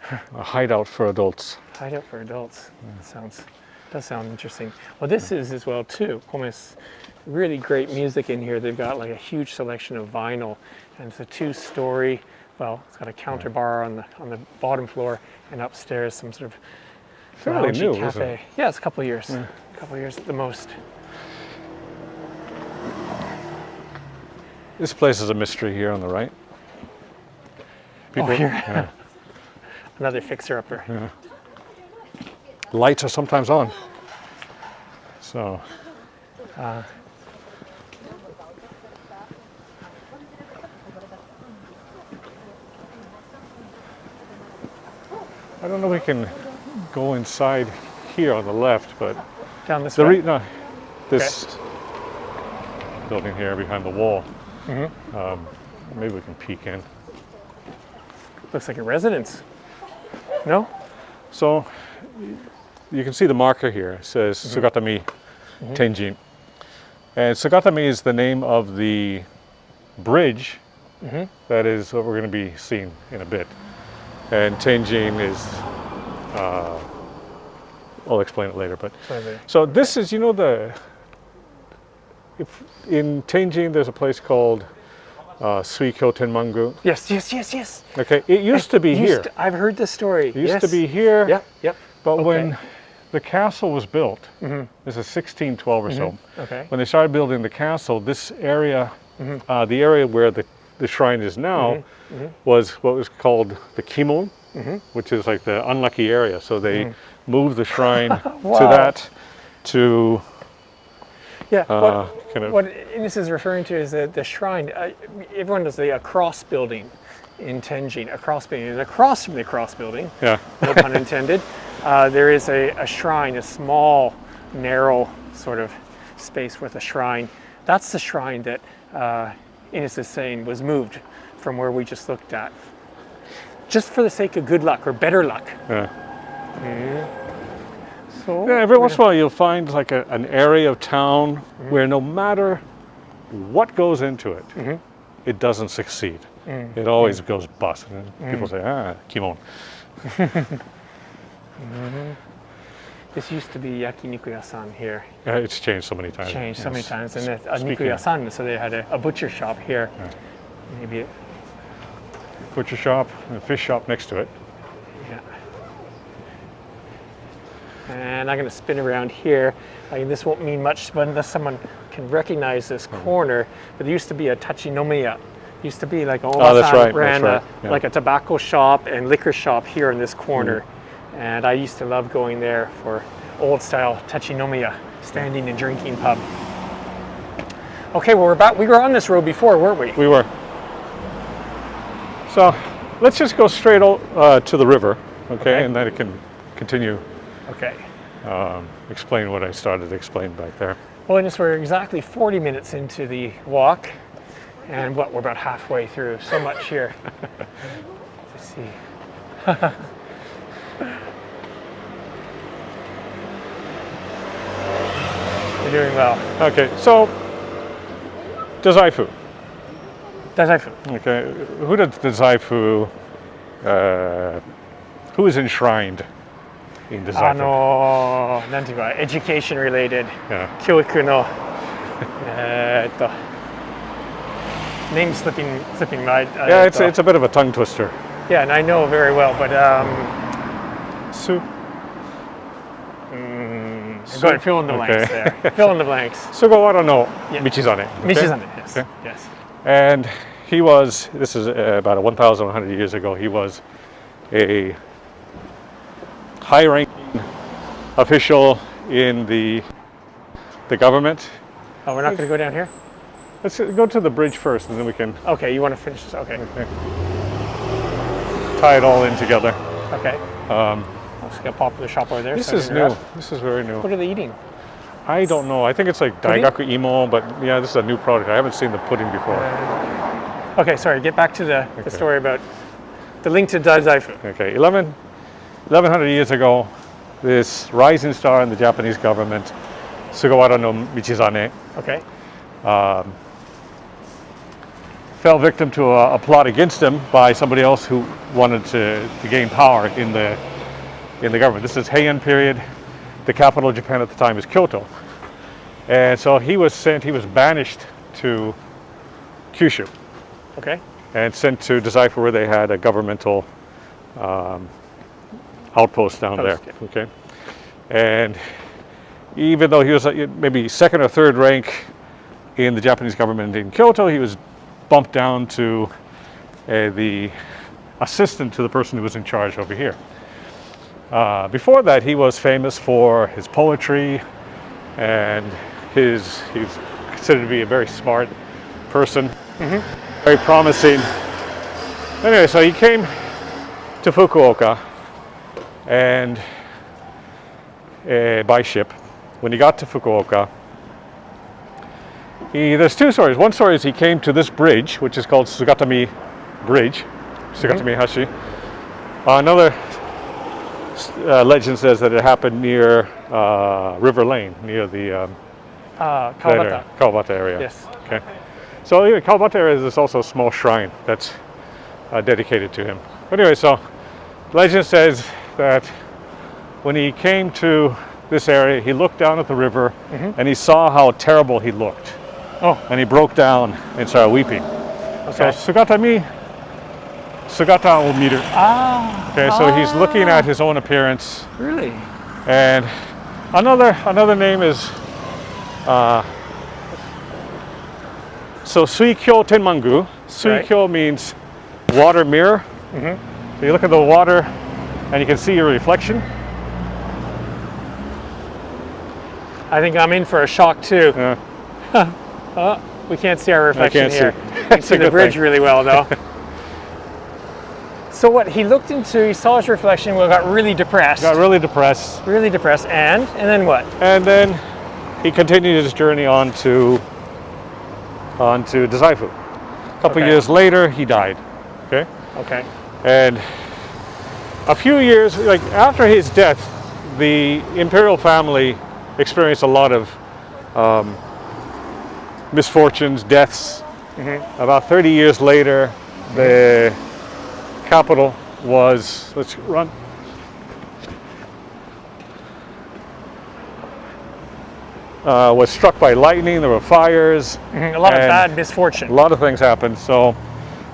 hideout for adults. Hideout for adults. Does sound interesting. Well, this is as well too. Comes really great music in here. They've got like a huge selection of vinyl, and it's a two-story. Well, it's got a counter bar on the bottom floor, and upstairs some sort of Fairly loungy new, cafe. isn't it? Yeah, it's a couple of years. A couple of years at the most. This place is a mystery here on the right. People, here. yeah. Another fixer-upper. Yeah. Lights are sometimes on. So. I don't know if we can go inside here on the left, but Down this way. This building here behind the wall. Maybe we can peek in. Looks like a residence. No? So you can see the marker here. It says Sugatami Tenjin. And Sugatami is the name of the bridge that is what we're going to be seeing in a bit. And Tenjin is, I'll explain it later. But so this is, in Tenjin there's a place called Suikyo Tenmangu. Yes. Okay, it used to be here. I've heard this story. It used to be here. Yep. But when the castle was built, this is 1612 or so. Okay. When they started building the castle, this area, the area where the shrine is now, was what was called the Kimon, which is like the unlucky area. So they moved the shrine to that to. Yeah. Kind of. What this is referring to is the shrine. Everyone does the cross building in Tenjin. A cross building. And across from the cross building, Yeah. no pun intended, there is a shrine, a small, narrow sort of space with a shrine. That's the shrine that Ines is saying was moved from where we just looked at. Just for the sake of good luck or better luck. Yeah. So Yeah, every once in a while you'll find like an area of town where no matter what goes into it, it doesn't succeed. It always goes bust. And people say, Kimon. This used to be yakiniku-ya-san here. It's changed so many times. Changed so many Yes. times, and a Speaking niku-ya-san, so they had a butcher shop here. Maybe. Butcher shop and a fish shop next to it. Yeah. And I'm going to spin around here. This won't mean much, but unless someone can recognize this corner. But there used to be a tachinomiya. Used to be like that's right, ran that's right, yeah. like a tobacco shop and liquor shop here in this corner. And I used to love going there for old style tachinomiya, standing and drinking pub. Okay, well we were on this road before, weren't we? We were. So let's just go straight to the river, okay? And then it can continue. Okay. Explain what I started to explain back there. Holiness, we're exactly 40 minutes into the walk, and we're about halfway through. So much here. Let's see. You're doing well. Okay, so Dazaifu. Dazaifu. Okay, who does Dazaifu? Who is enshrined in Dazaifu? なんていうか education related Yeah. 教育のname slipping my Yeah, it's a bit of a tongue twister. yeah, and I know very well, but Su. go ahead, fill in the blanks Okay. there. Fill in the blanks. Sugawara no Yeah. Michizane. Michizane, yes. Okay. Yes. And he was, this is about 1,100 years ago, he was a high-ranking official in the government. Oh, we're not going to go down here? Let's go to the bridge first, and then we can Okay, you want to finish this? Okay. tie it all in together. Okay. Let's get a popular shop over there. This so I is can new. grab. This is very new. What are they eating? I don't know. I think it's like Pudding? daigaku imo, but yeah, this is a new product. I haven't seen the pudding before. Okay, sorry, get back to the Okay. story about the link to Dazaifu. Okay, 1,100 years ago, this rising star in the Japanese government, Sugawara no Michizane, Okay. fell victim to a plot against him by somebody else who wanted to gain power in the government. This is Heian period. The capital of Japan at the time is Kyoto. And so he was banished to Kyushu Okay. and sent to Dazaifu, where they had a governmental outpost down there. Post, Okay. And even though he was maybe second or third rank in the Japanese government in Kyoto, he was bumped down to the assistant to the person who was in charge over here. Before that, he was famous for his poetry, and he's considered to be a very smart person, very promising. Anyway, so he came to Fukuoka and by ship. When he got to Fukuoka, there's two stories. One story is he came to this bridge, which is called Sugatami Bridge, Sugatami Hashi. Another legend says that it happened near River Lane, near the Kawabata. Kawabata area. Yes. Okay. So anyway, Kawabata area is also a small shrine that's dedicated to him. But anyway, so legend says that when he came to this area, he looked down at the river and he saw how terrible he looked. Oh. And he broke down and started weeping. Okay. So Sugata o miru. Okay, so he's looking at his own appearance. Really? And another name is so Suikyo Tenmangu. Suikyo means water mirror. So you look at the water and you can see your reflection. I think I'm in for a shock too. We can't see our reflection can't here. see. We can see the good bridge thing. really well though. So what he looked into, he saw his reflection, got really depressed. Got really depressed. Really depressed, and then what? And then he continued his journey on to Dazaifu. A couple years later, he died. Okay. Okay. And a few years, like after his death, the imperial family experienced a lot of misfortunes, deaths. About 30 years later, the capital was, let's run. Was struck by lightning. There were fires. A lot of and bad misfortune. A lot of things happened. So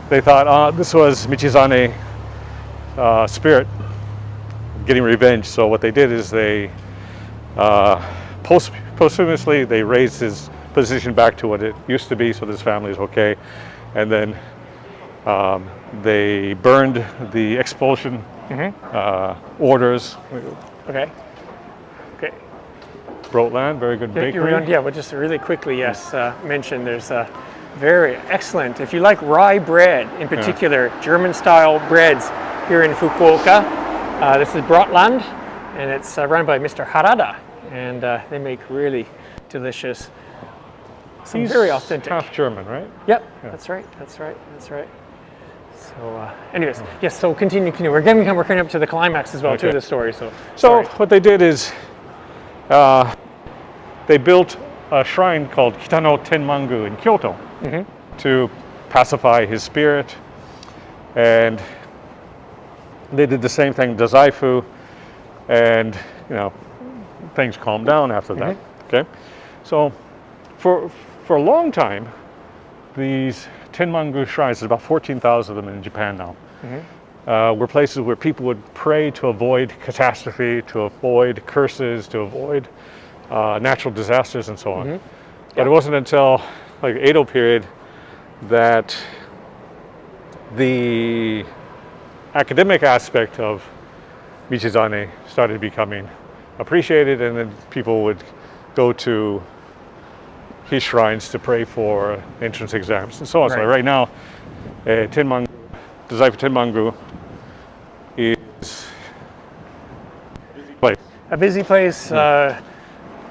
they thought this was Michizane spirit getting revenge. So what they did is they posthumously they raised his position back to what it used to be, so this family is okay. And then they burned the expulsion orders. Okay. Okay. Wrote land, very good bakery. Yeah, but just really quickly, yes, mention there's a very excellent, if you like rye bread in particular, German style breads here in Fukuoka. This is Brotland, and it's run by Mr. Harada, and they make really delicious. Some very authentic. Half German, right? Yep, yeah. That's right. So, anyways, yes. So continue. We're coming up to the climax as well, too, of the story. So what they did is, they built a shrine called Kitano Tenmangu in Kyoto to pacify his spirit, and they did the same thing in Dazaifu, and things calmed down after that. Okay, so for a long time, these Tenmangu shrines, there's about 14,000 of them in Japan now, were places where people would pray to avoid catastrophe, to avoid curses, to avoid natural disasters and so on. But it wasn't until like Edo period that the academic aspect of Michizane started becoming appreciated, and then people would go to his shrines to pray for entrance exams and so on. So right now, Tenmangu, Dazaifu Tenmangu is a busy place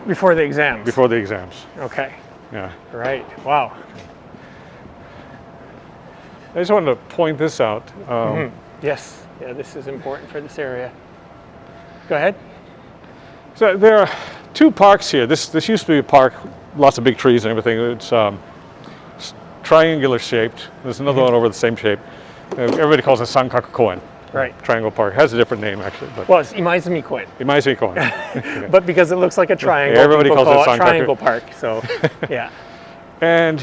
before the exams. Before the exams. Okay. Yeah. Right. Wow. I just wanted to point this out. Yes. Yeah, this is important for this area. Go ahead. So there are two parks here. This used to be a park, lots of big trees and everything. It's triangular shaped. There's another one over the same shape. Everybody calls it Sankaku Koen. Right. Triangle Park. It has a different name actually. But well, it's Imaizumi Koen. Imaizumi Koen. But because it looks like a triangle, everybody calls it Sankaku. Triangle Park. So, yeah. And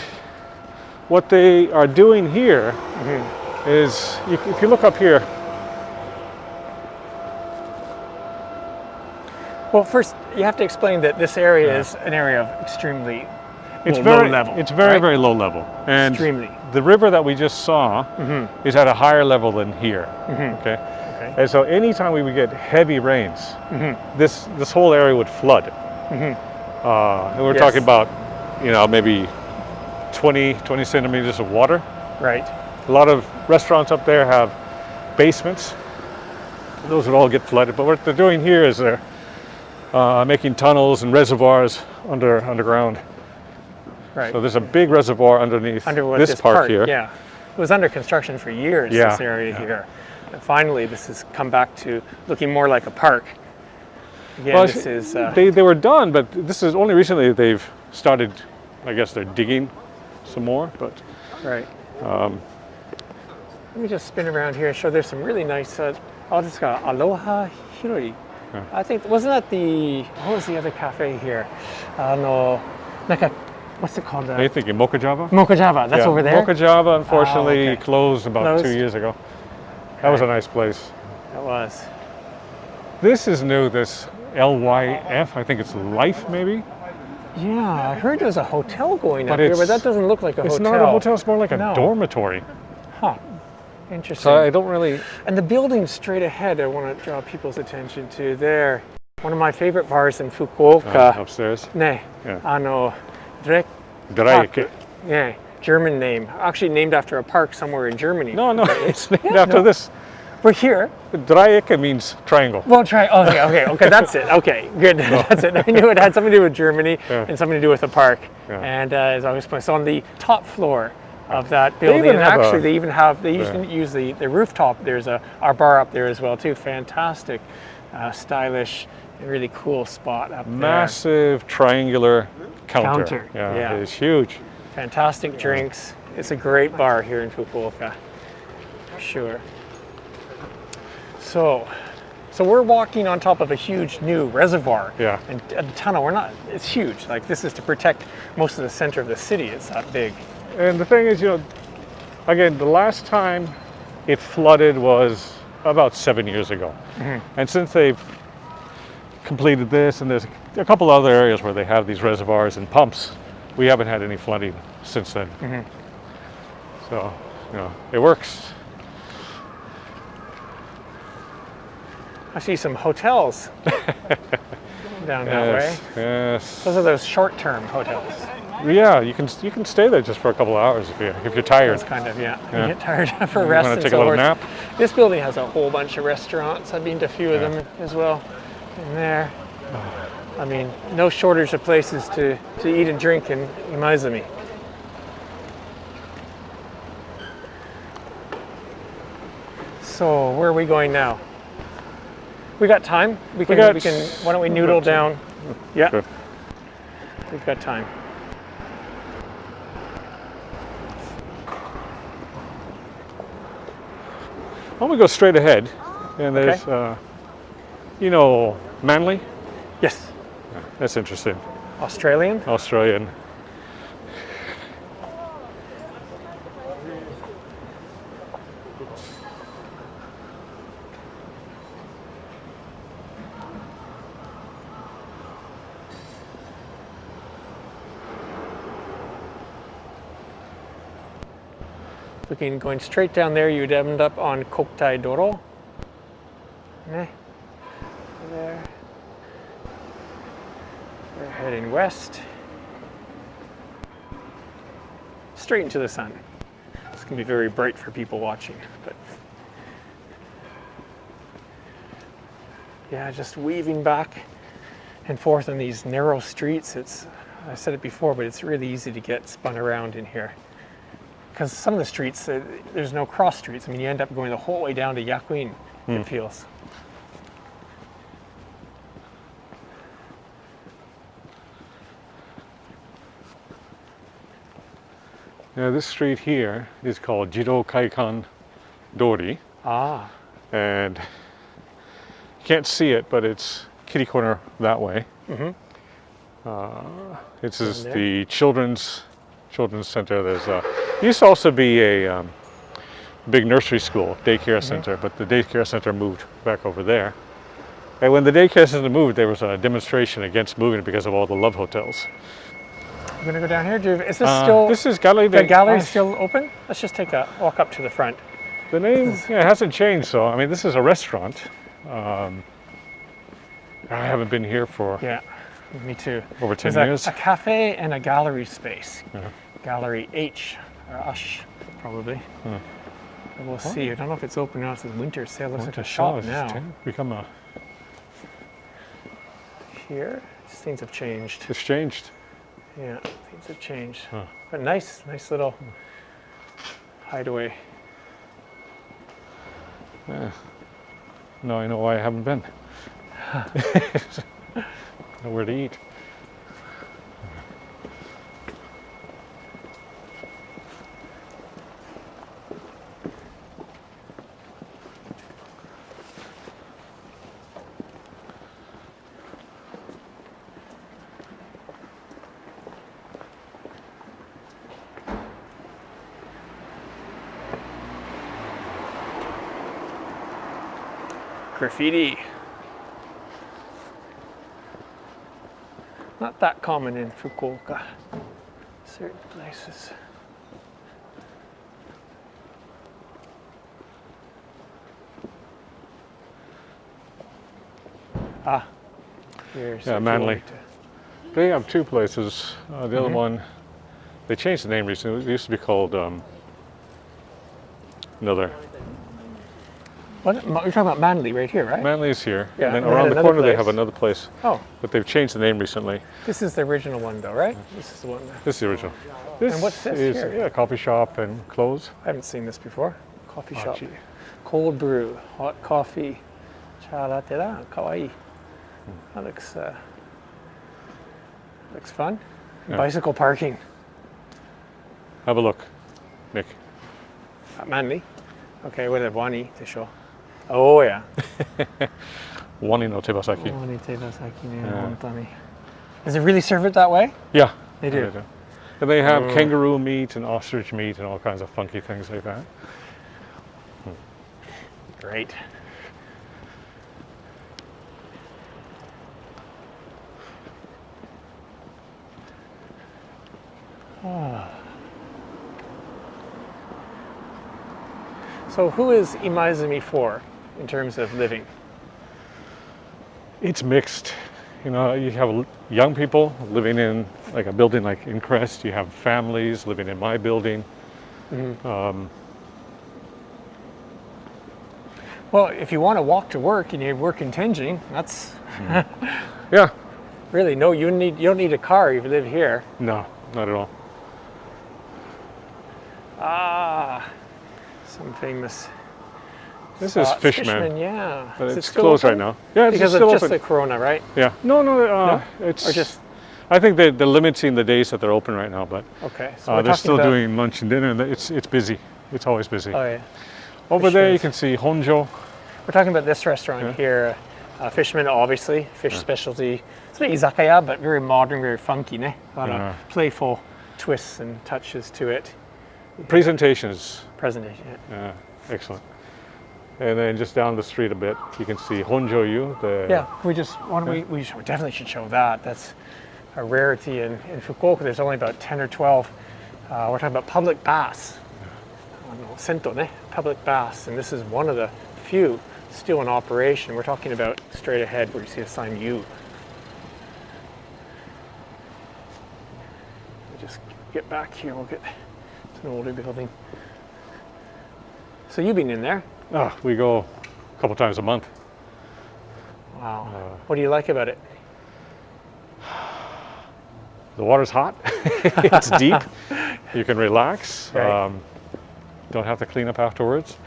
what they are doing here is, if you look up here. Well, first you have to explain that this area is an area of extremely low level. It's very, very low level. And extremely. The river that we just saw is at a higher level than here. Okay. And so anytime we would get heavy rains, this whole area would flood. And we're talking about, maybe 20 centimeters of water. Right. A lot of restaurants up there have basements. Those would all get flooded. But what they're doing here is they're making tunnels and reservoirs underground. Right. So there's a big reservoir underneath this park here. Yeah. It was under construction for years, this area here. And finally, this has come back to looking more like a park. Again, well, this is... they were done, but this is only recently they've started, I guess they're digging some more, but... Right. Let me just spin around here and show there's some really nice... this got Aloha Hiroi. I think, wasn't that what was the other cafe here? What's it called? Are you thinking Mocha Java? Mocha Java, that's over there? Mocha Java, unfortunately, closed about 2 years ago. That was a nice place. That was. This is new, this LYF, I think it's Life, maybe? Yeah, I heard there's a hotel going up here, but that doesn't look like a hotel. It's not a hotel, it's more like a dormitory. Huh. Interesting. So I don't really... And the building straight ahead, I want to draw people's attention to there. One of my favorite bars in Fukuoka. Upstairs? Dreieck. Yeah, German name. Actually named after a park somewhere in Germany. No, it's named after this. We're here. Dreieck means triangle. Well, okay, that's it. Okay, good. That's it. I knew it had something to do with Germany and something to do with a park. And as I was pointing, so on the top floor of that building, they even use the rooftop. There's our bar up there as well too. Fantastic, stylish, really cool spot up there. Massive triangular counter. Yeah, it's huge. Fantastic drinks. It's a great bar here in Fukuoka, for sure. So we're walking on top of a huge new reservoir. Yeah. And the tunnel, it's huge. Like, this is to protect most of the center of the city. It's that big. And the thing is, again, the last time it flooded was about 7 years ago. And since they've completed this, and there's a couple other areas where they have these reservoirs and pumps, we haven't had any flooding since then. So, it works. I see some hotels down that way. Yes. Those are those short-term hotels. Yeah, you can stay there just for a couple of hours if you're tired. That's kind of, you get tired for rest. You want to take a little nap? This building has a whole bunch of restaurants. I've been to a few of them as well. In there. I mean, no shortage of places to eat and drink in Imaizumi. So where are we going now? We got time. We can. Why don't we noodle down? Yeah. Sure. We've got time. Why don't we go straight ahead? And there's, you know, Manly? Yes. That's interesting. Australian. Australian. Going straight down there, you'd end up on国体道路. There. We're heading west. Straight into the sun. It's going to be very bright for people watching, but yeah, just weaving back and forth on these narrow streets. I said it before, but it's really easy to get spun around in here. Because some of the streets, there's no cross streets. I mean, you end up going the whole way down to Yakuin, it feels. Now this street here is called Jiro Kaikan Dori. Ah. And you can't see it, but it's kitty corner that way. This is the children's center. There's used to also be a big nursery school, daycare center, but the daycare center moved back over there. And when the daycare center moved, there was a demonstration against moving it because of all the love hotels. I'm gonna go down here. Is this still? This is Gallery. The gallery's still open. Let's just take a walk up to the front. The name it hasn't changed, so I mean this is a restaurant. I haven't been here for me too. Over 10 There's years. A cafe and a gallery space. Gallery H or Ush, probably. And we'll see. I don't know if it's open now. It says winter sale. Looks like a shop now. Become a. Here, things have changed. It's changed. Yeah, things have changed. But nice little hideaway. Now I know why I haven't been. Nowhere to eat. Graffiti. Not that common in Fukuoka, certain places. Here's Manly. They have two places. The other one, they changed the name recently. It used to be called another. What? You're talking about Manly right here, right? Manly is here. Yeah, and then and around the corner place. they have another place. Oh. But they've changed the name recently. This is the original one though, right? This is the one. This is the original. This and what's this is here? Yeah, coffee shop and clothes. I haven't seen this before. Coffee shop. Gee. Cold brew, hot coffee. Cha latte da, kawaii. That looks fun. Yeah. Bicycle parking. Have a look, Nick. At Manly. Okay, what have wani to show? Oh yeah. Wani no tebasaki. Wani tebasaki ne, hontoni. Does it really serve it that way? Yeah, They do. And they have kangaroo meat and ostrich meat and all kinds of funky things like that. Great. So who is Imaizumi for in terms of living? It's mixed. You know, you have young people living in like a building like in Crest. You have families living in my building. Well, if you want to walk to work and you work in Tenjin, that's Yeah. Really? No, you don't need a car if you live here. No, not at all. Ah, some famous. This is Fishman. Yeah. But Is it's it still closed open? right now. Yeah, it's Because still of just open. the corona, right? Yeah. No, No? it's Or just I think they're limiting the days that they're open right now, but okay. So we're they're talking still about, doing lunch and dinner. It's busy. It's always busy. Oh yeah. Over there you Fishman's. can see Honjo. We're talking about this restaurant here, Fishman, obviously, fish specialty. It's an izakaya, but very modern, very funky, ne? A lot of playful twists and touches to it. Presentation is Presentation. excellent. And then just down the street a bit, you can see Honjo-yu. Yeah, we definitely should show that. That's a rarity in Fukuoka. There's only about 10 or 12. We're talking about public baths. Sento, ne? Public baths, and this is one of the few still in operation. We're talking about straight ahead where you see a sign U. Just get back here. We'll get to an older building. So you've been in there? We go a couple times a month. Wow. What do you like about it? The water's hot. It's deep. You can relax. Right. Don't have to clean up afterwards.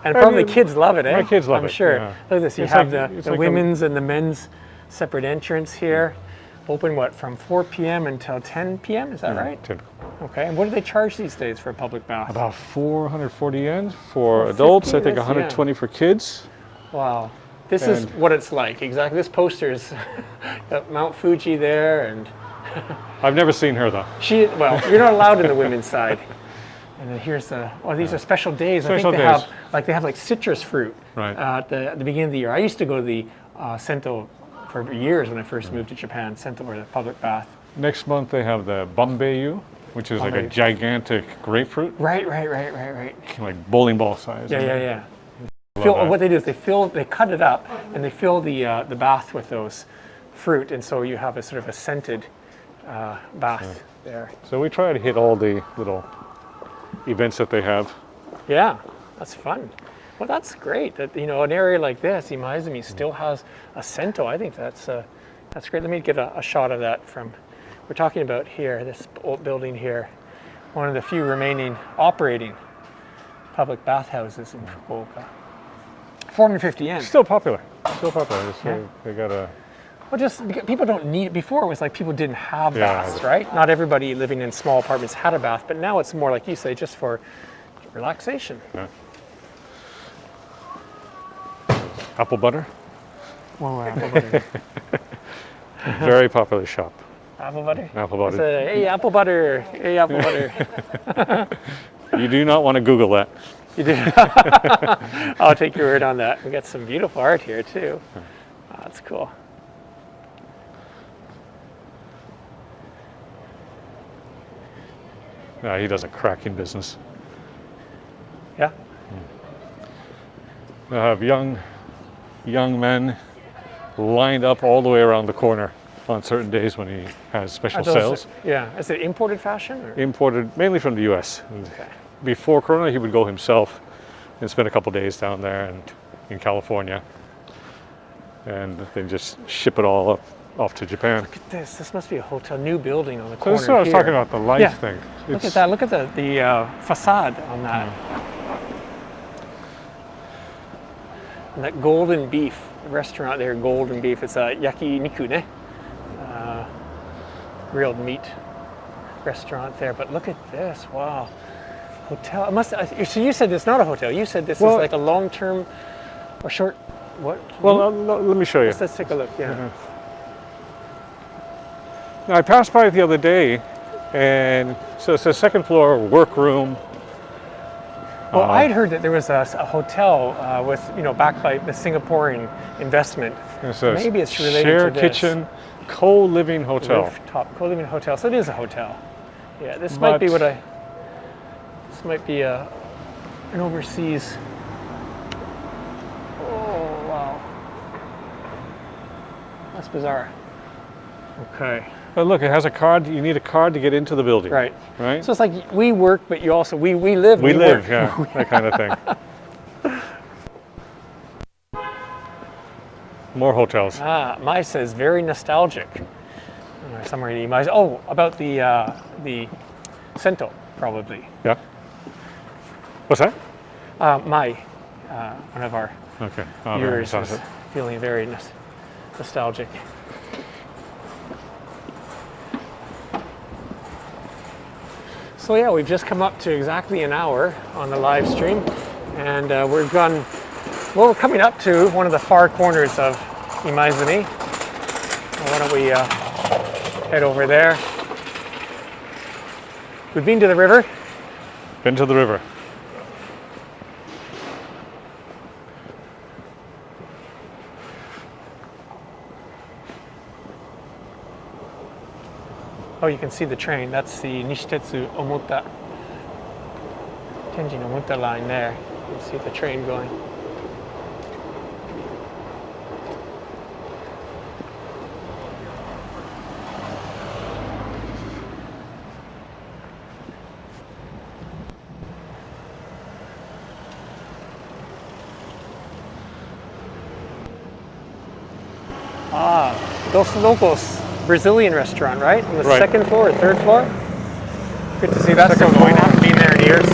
And probably the kids love it, eh? My kids love I'm it, sure. yeah. Look at this. You It's have like- the women's and the men's separate entrance here. Open what, from 4 p.m. until 10 p.m. Is that right? Typical. Okay. And what do they charge these days for a public bath? About 440 yen for adults. I 50, think that's- 120 for kids. Wow. This is And- what it's like. Exactly. This poster is got Mount Fuji there, and I've never seen her though. well, you're not allowed in the women's side. And then here's these are special days. Special I think days. they have like citrus fruit Right. at the beginning of the year. I used to go to the Sento for years when I first moved to Japan. Sento, or the public bath. Next month they have the Bambeyu, which is like a Bambeyu. gigantic grapefruit, Right. like bowling ball size. Yeah. Love What they do is they cut it up and they fill the bath with those fruit, and so you have a sort of a scented bath there. So we try to hit all the little events that they have. Yeah, that's fun. Well, that's great that an area like this, Imaizumi, still has a Sento. I think that's great. Let me get a shot of that from. We're talking about here, this old building here, one of the few remaining operating public bathhouses in Fukuoka. 450 yen. Still popular. It's, Yeah. They got a. Well, just because people don't need it. Before it was like people didn't have Yeah. baths, right? Not everybody living in small apartments had a bath, but now it's more like you say, just for relaxation. Yeah. Apple butter. Whoa, apple butter. Very popular shop. Apple butter? Apple butter. Hey, apple butter. Hey, apple butter. You do not want to Google that. You do? I'll take your word on that. We got some beautiful art here, too. Oh, that's cool. He does a cracking business. Yeah? They have young men lined up all the way around the corner on certain days when he has special sales. Yeah. Is it imported fashion? Or? Imported mainly from the US. Okay. Before Corona, he would go himself and spend a couple days down there and in California, and then just ship it all off to Japan. Look at this. This must be a hotel, new building on the So corner this is what I was here. talking about, the light thing. Look at that. Look at the facade on that. And that golden beef restaurant there, golden beef. It's a yakiniku, ne? Grilled meat restaurant there. But look at this. Wow. Hotel. It must. So you said it's not a hotel. You said this is like a long-term or short. What? Well, let me show you. Let's take a look. Yeah. Now, I passed by it the other day, and so it's a second floor workroom. Well, I'd heard that there was a hotel with, backed by the Singaporean investment. Maybe it's related shared to this. kitchen, co-living hotel. Rooftop co-living hotel. So it is a hotel. Yeah, this might be This might be an overseas. Oh wow, that's bizarre. Okay. But look, it has a card. You need a card to get into the building. Right. Right. So it's like we work, but you also we live. We live, work. yeah, that kind of thing. More hotels. Mai says very nostalgic. Somewhere in Imaizumi. Oh, about the Sento, probably. Yeah. What's that? Mai, one of our viewers, is feeling very nostalgic. So yeah, we've just come up to exactly an hour on the live stream, and we're coming up to one of the far corners of Imaizumi. Why don't we head over there? We've been to the river. Been to the river. Oh, you can see the train. That's the Nishitetsu Omota, Tenjin Omota line there. You can see the train going. Dos Locos Brazilian restaurant, right? On the second floor or third floor? Good to see that still going. I haven't been there in years.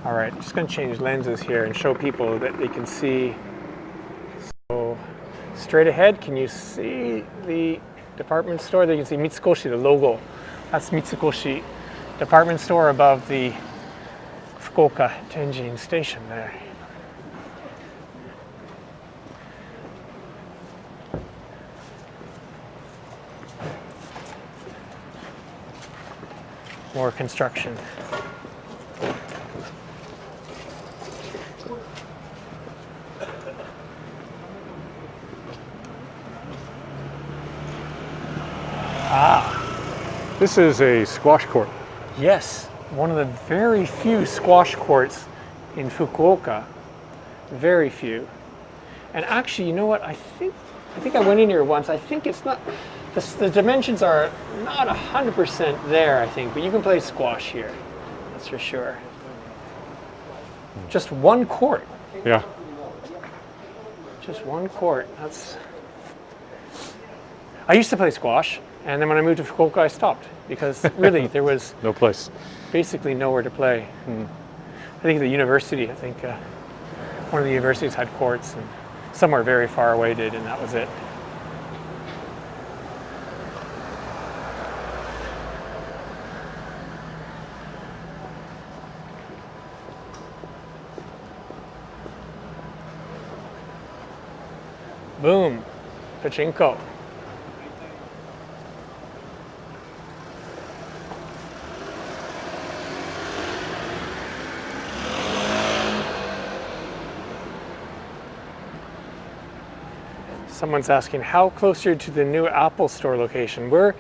All right, just going to change lenses here and show people that they can see. So straight ahead, can you see the department store? There you can see Mitsukoshi, the logo. That's Mitsukoshi department store above the Fukuoka Tenjin station there. More construction. This is a squash court. Yes, one of the very few squash courts in Fukuoka. Very few. And actually, you know what? I think I went in here once. I think it's not, the dimensions are not 100% there, I think, but you can play squash here. That's for sure. Just one court. Yeah. Just one court. I used to play squash, and then when I moved to Fukuoka, I stopped because really there was no place. Basically nowhere to play. I think the university, one of the universities had courts, and somewhere very far away did, and that was it. Boom, pachinko. Someone's asking how closer to the new Apple store location. That's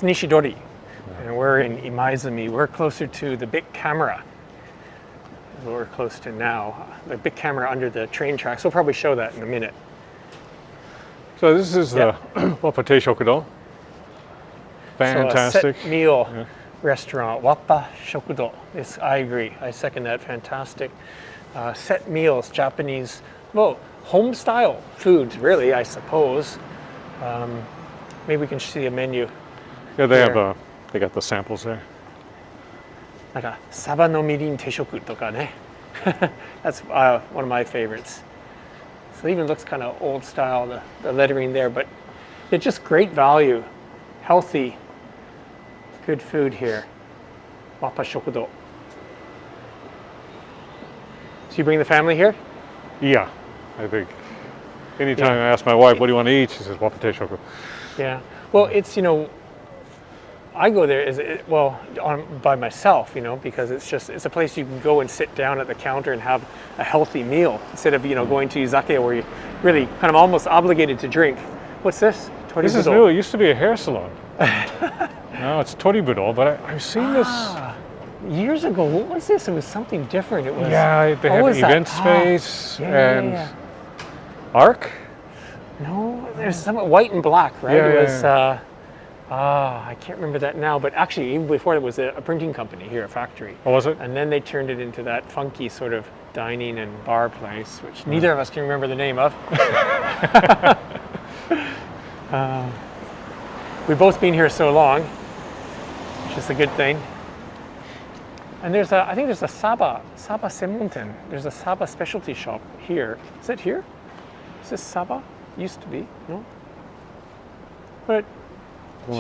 Nishidori, and we're in Imaizumi. We're closer to the big camera. We're close to now. The big camera under the train tracks. We'll probably show that in a minute. So this is the Wapate Shokudo. Fantastic. So a set meal restaurant, Wappa Shokudo. I agree. I second that. Fantastic. Set meals, Japanese. Well, home style foods, really, I suppose. Maybe we can see a menu. Yeah, they got the samples there. Like a saba no mirin teishoku toka ne. That's one of my favorites. So it even looks kind of old style, the lettering there, but it's just great value, healthy, good food here. Wappa Shokudo. So you bring the family here? Yeah, I think. Anytime I ask my wife, what do you want to eat? She says, Wapate Shoku. Yeah. Well, it's, I go there by myself, because it's a place you can go and sit down at the counter and have a healthy meal instead of, going to izakaya where you're really kind of almost obligated to drink. What's this? Toribudo. This is new. It used to be a hair salon. No, it's Toribudo, but I've seen this. Years ago, what was this? It was something different. It was. Yeah, they had event space and Arc. No, there's some white and black, right? Yeah, it was. I can't remember that now, but actually even before it was a printing company here, a factory. Oh, was it? And then they turned it into that funky sort of dining and bar place, which neither of us can remember the name of. We've both been here so long, which is a good thing. And I think there's a Saba Semonten. There's a Saba specialty shop here. Is it here? Is this Saba? Used to be, no? But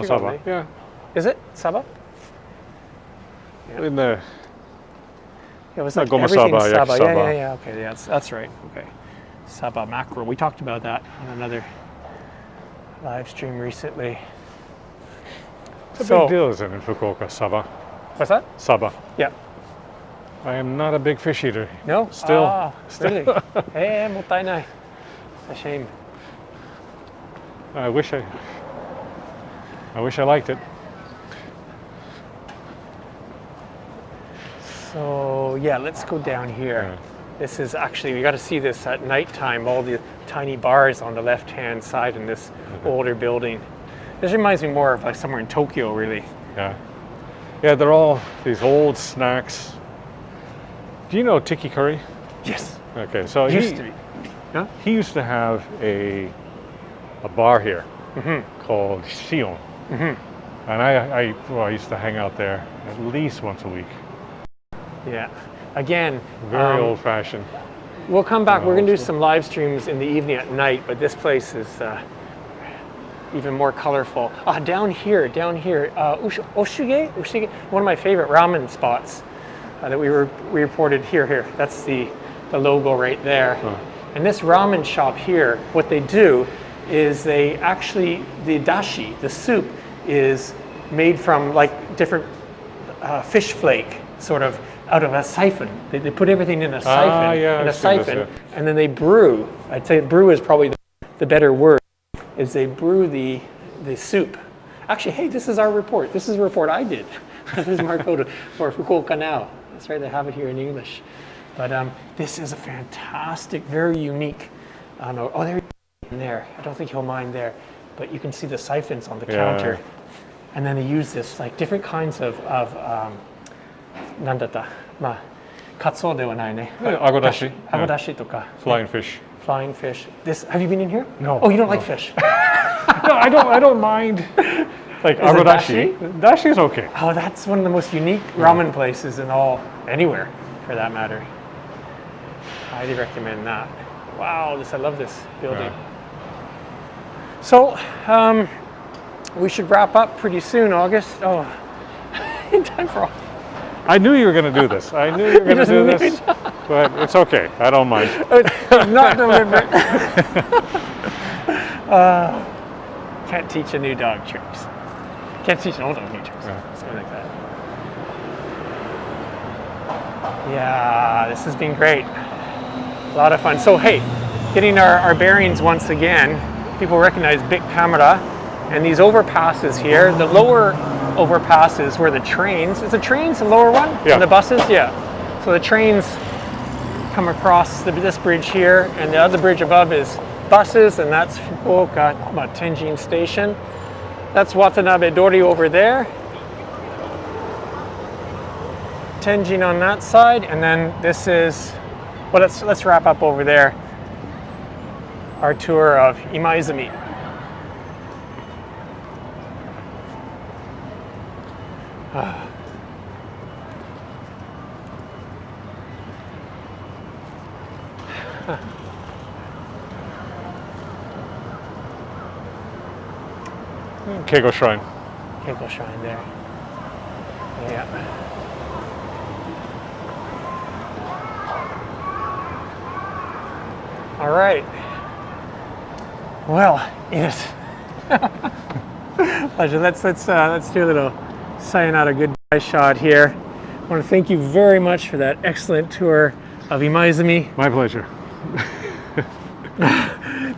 Saba. Yeah. Is it Saba? Yeah. In the. Yeah, it was like everything Saba. Yeah. Okay, yeah, that's right. Okay, Saba mackerel. We talked about that on another live stream recently. It's a big deal, isn't it, in Fukuoka, Saba? What's that? Saba. Yeah. I am not a big fish eater. No? Still. Really? Hey, mottainai. It's a shame. I wish I liked it. So yeah, let's go down here. Yeah. This is actually, we got to see this at nighttime, all the tiny bars on the left-hand side in this older building. This reminds me more of like somewhere in Tokyo, really. Yeah. Yeah, they're all these old snacks. Do you know Tiki Curry? Yes. Okay, so Used to be. Huh? He used to have a bar here called Shion. And I used to hang out there at least once a week. Yeah. Again, very old-fashioned. We'll come back. We're going to do some live streams in the evening at night, but this place is even more colorful. Down here, Oshuge, one of my favorite ramen spots that we reported here. That's the logo right there. And this ramen shop here, what they do is the dashi, the soup, is made from like different fish flake, sort of out of a siphon. They put everything in a siphon, and then they brew. I'd say brew is probably the better word. Is they brew the soup. Actually, hey, this is our report. This is a report I did. This is Marco for Fukuoka Now. That's right, they have it here in English. But this is a fantastic, very unique. There in there. I don't think he'll mind there. But you can see the siphons on the counter. And then they use this, like different kinds of katsuo de wa nai ne. Agodashi. Agodashi toka. Flying fish. Flying fish. Have you been in here? No. Oh, you don't like fish? No, I don't mind. Like agodashi. Dashi is okay. Oh, that's one of the most unique ramen places anywhere, for that matter. Highly recommend that. Wow, I love this building. Yeah. So, we should wrap up pretty soon, August. Oh, in time for all. I knew you were going to do this. I knew you were going to do this, but it's okay. I don't mind. Not deliberate. Can't teach a new dog tricks. Can't teach an old dog new tricks. Something like that. Yeah, this has been great. A lot of fun. So hey, getting our bearings once again. People recognize big camera, and these overpasses here. The lower overpasses where the trains. Is the trains the lower one? Yeah. And the buses? Yeah. So the trains come across this bridge here, and the other bridge above is buses, and that's Fukuoka Tenjin Station. That's Watanabe Dori over there. Tenjin on that side, and then this is. Well, let's wrap up over there. Our tour of Imaizumi. Keigo Shrine. Keigo Shrine there. Yeah. All right. Well, Edith. Pleasure. Let's do a little sayonara goodbye shot here. I want to thank you very much for that excellent tour of Imaizumi. My pleasure.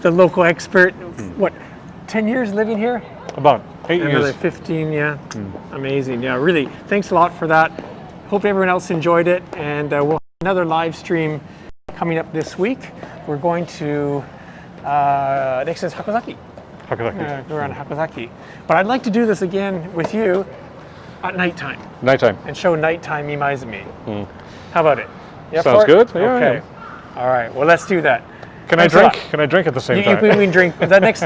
The local expert. What? 10 years living here? About 8 years. Another 15, yeah. Amazing. Yeah, really. Thanks a lot for that. Hope everyone else enjoyed it, and we'll have another live stream coming up this week. We're going to next is Hakozaki. Hakazaki. We're on Hakozaki. But I'd like to do this again with you at nighttime Nighttime. and show nighttime Imaizumi. How about it? Yeah, Sounds for it? good. Yeah, Okay. All right. Well, let's do that. Can Thanks I a drink? lot. Can I drink at the same You time? can drink. The next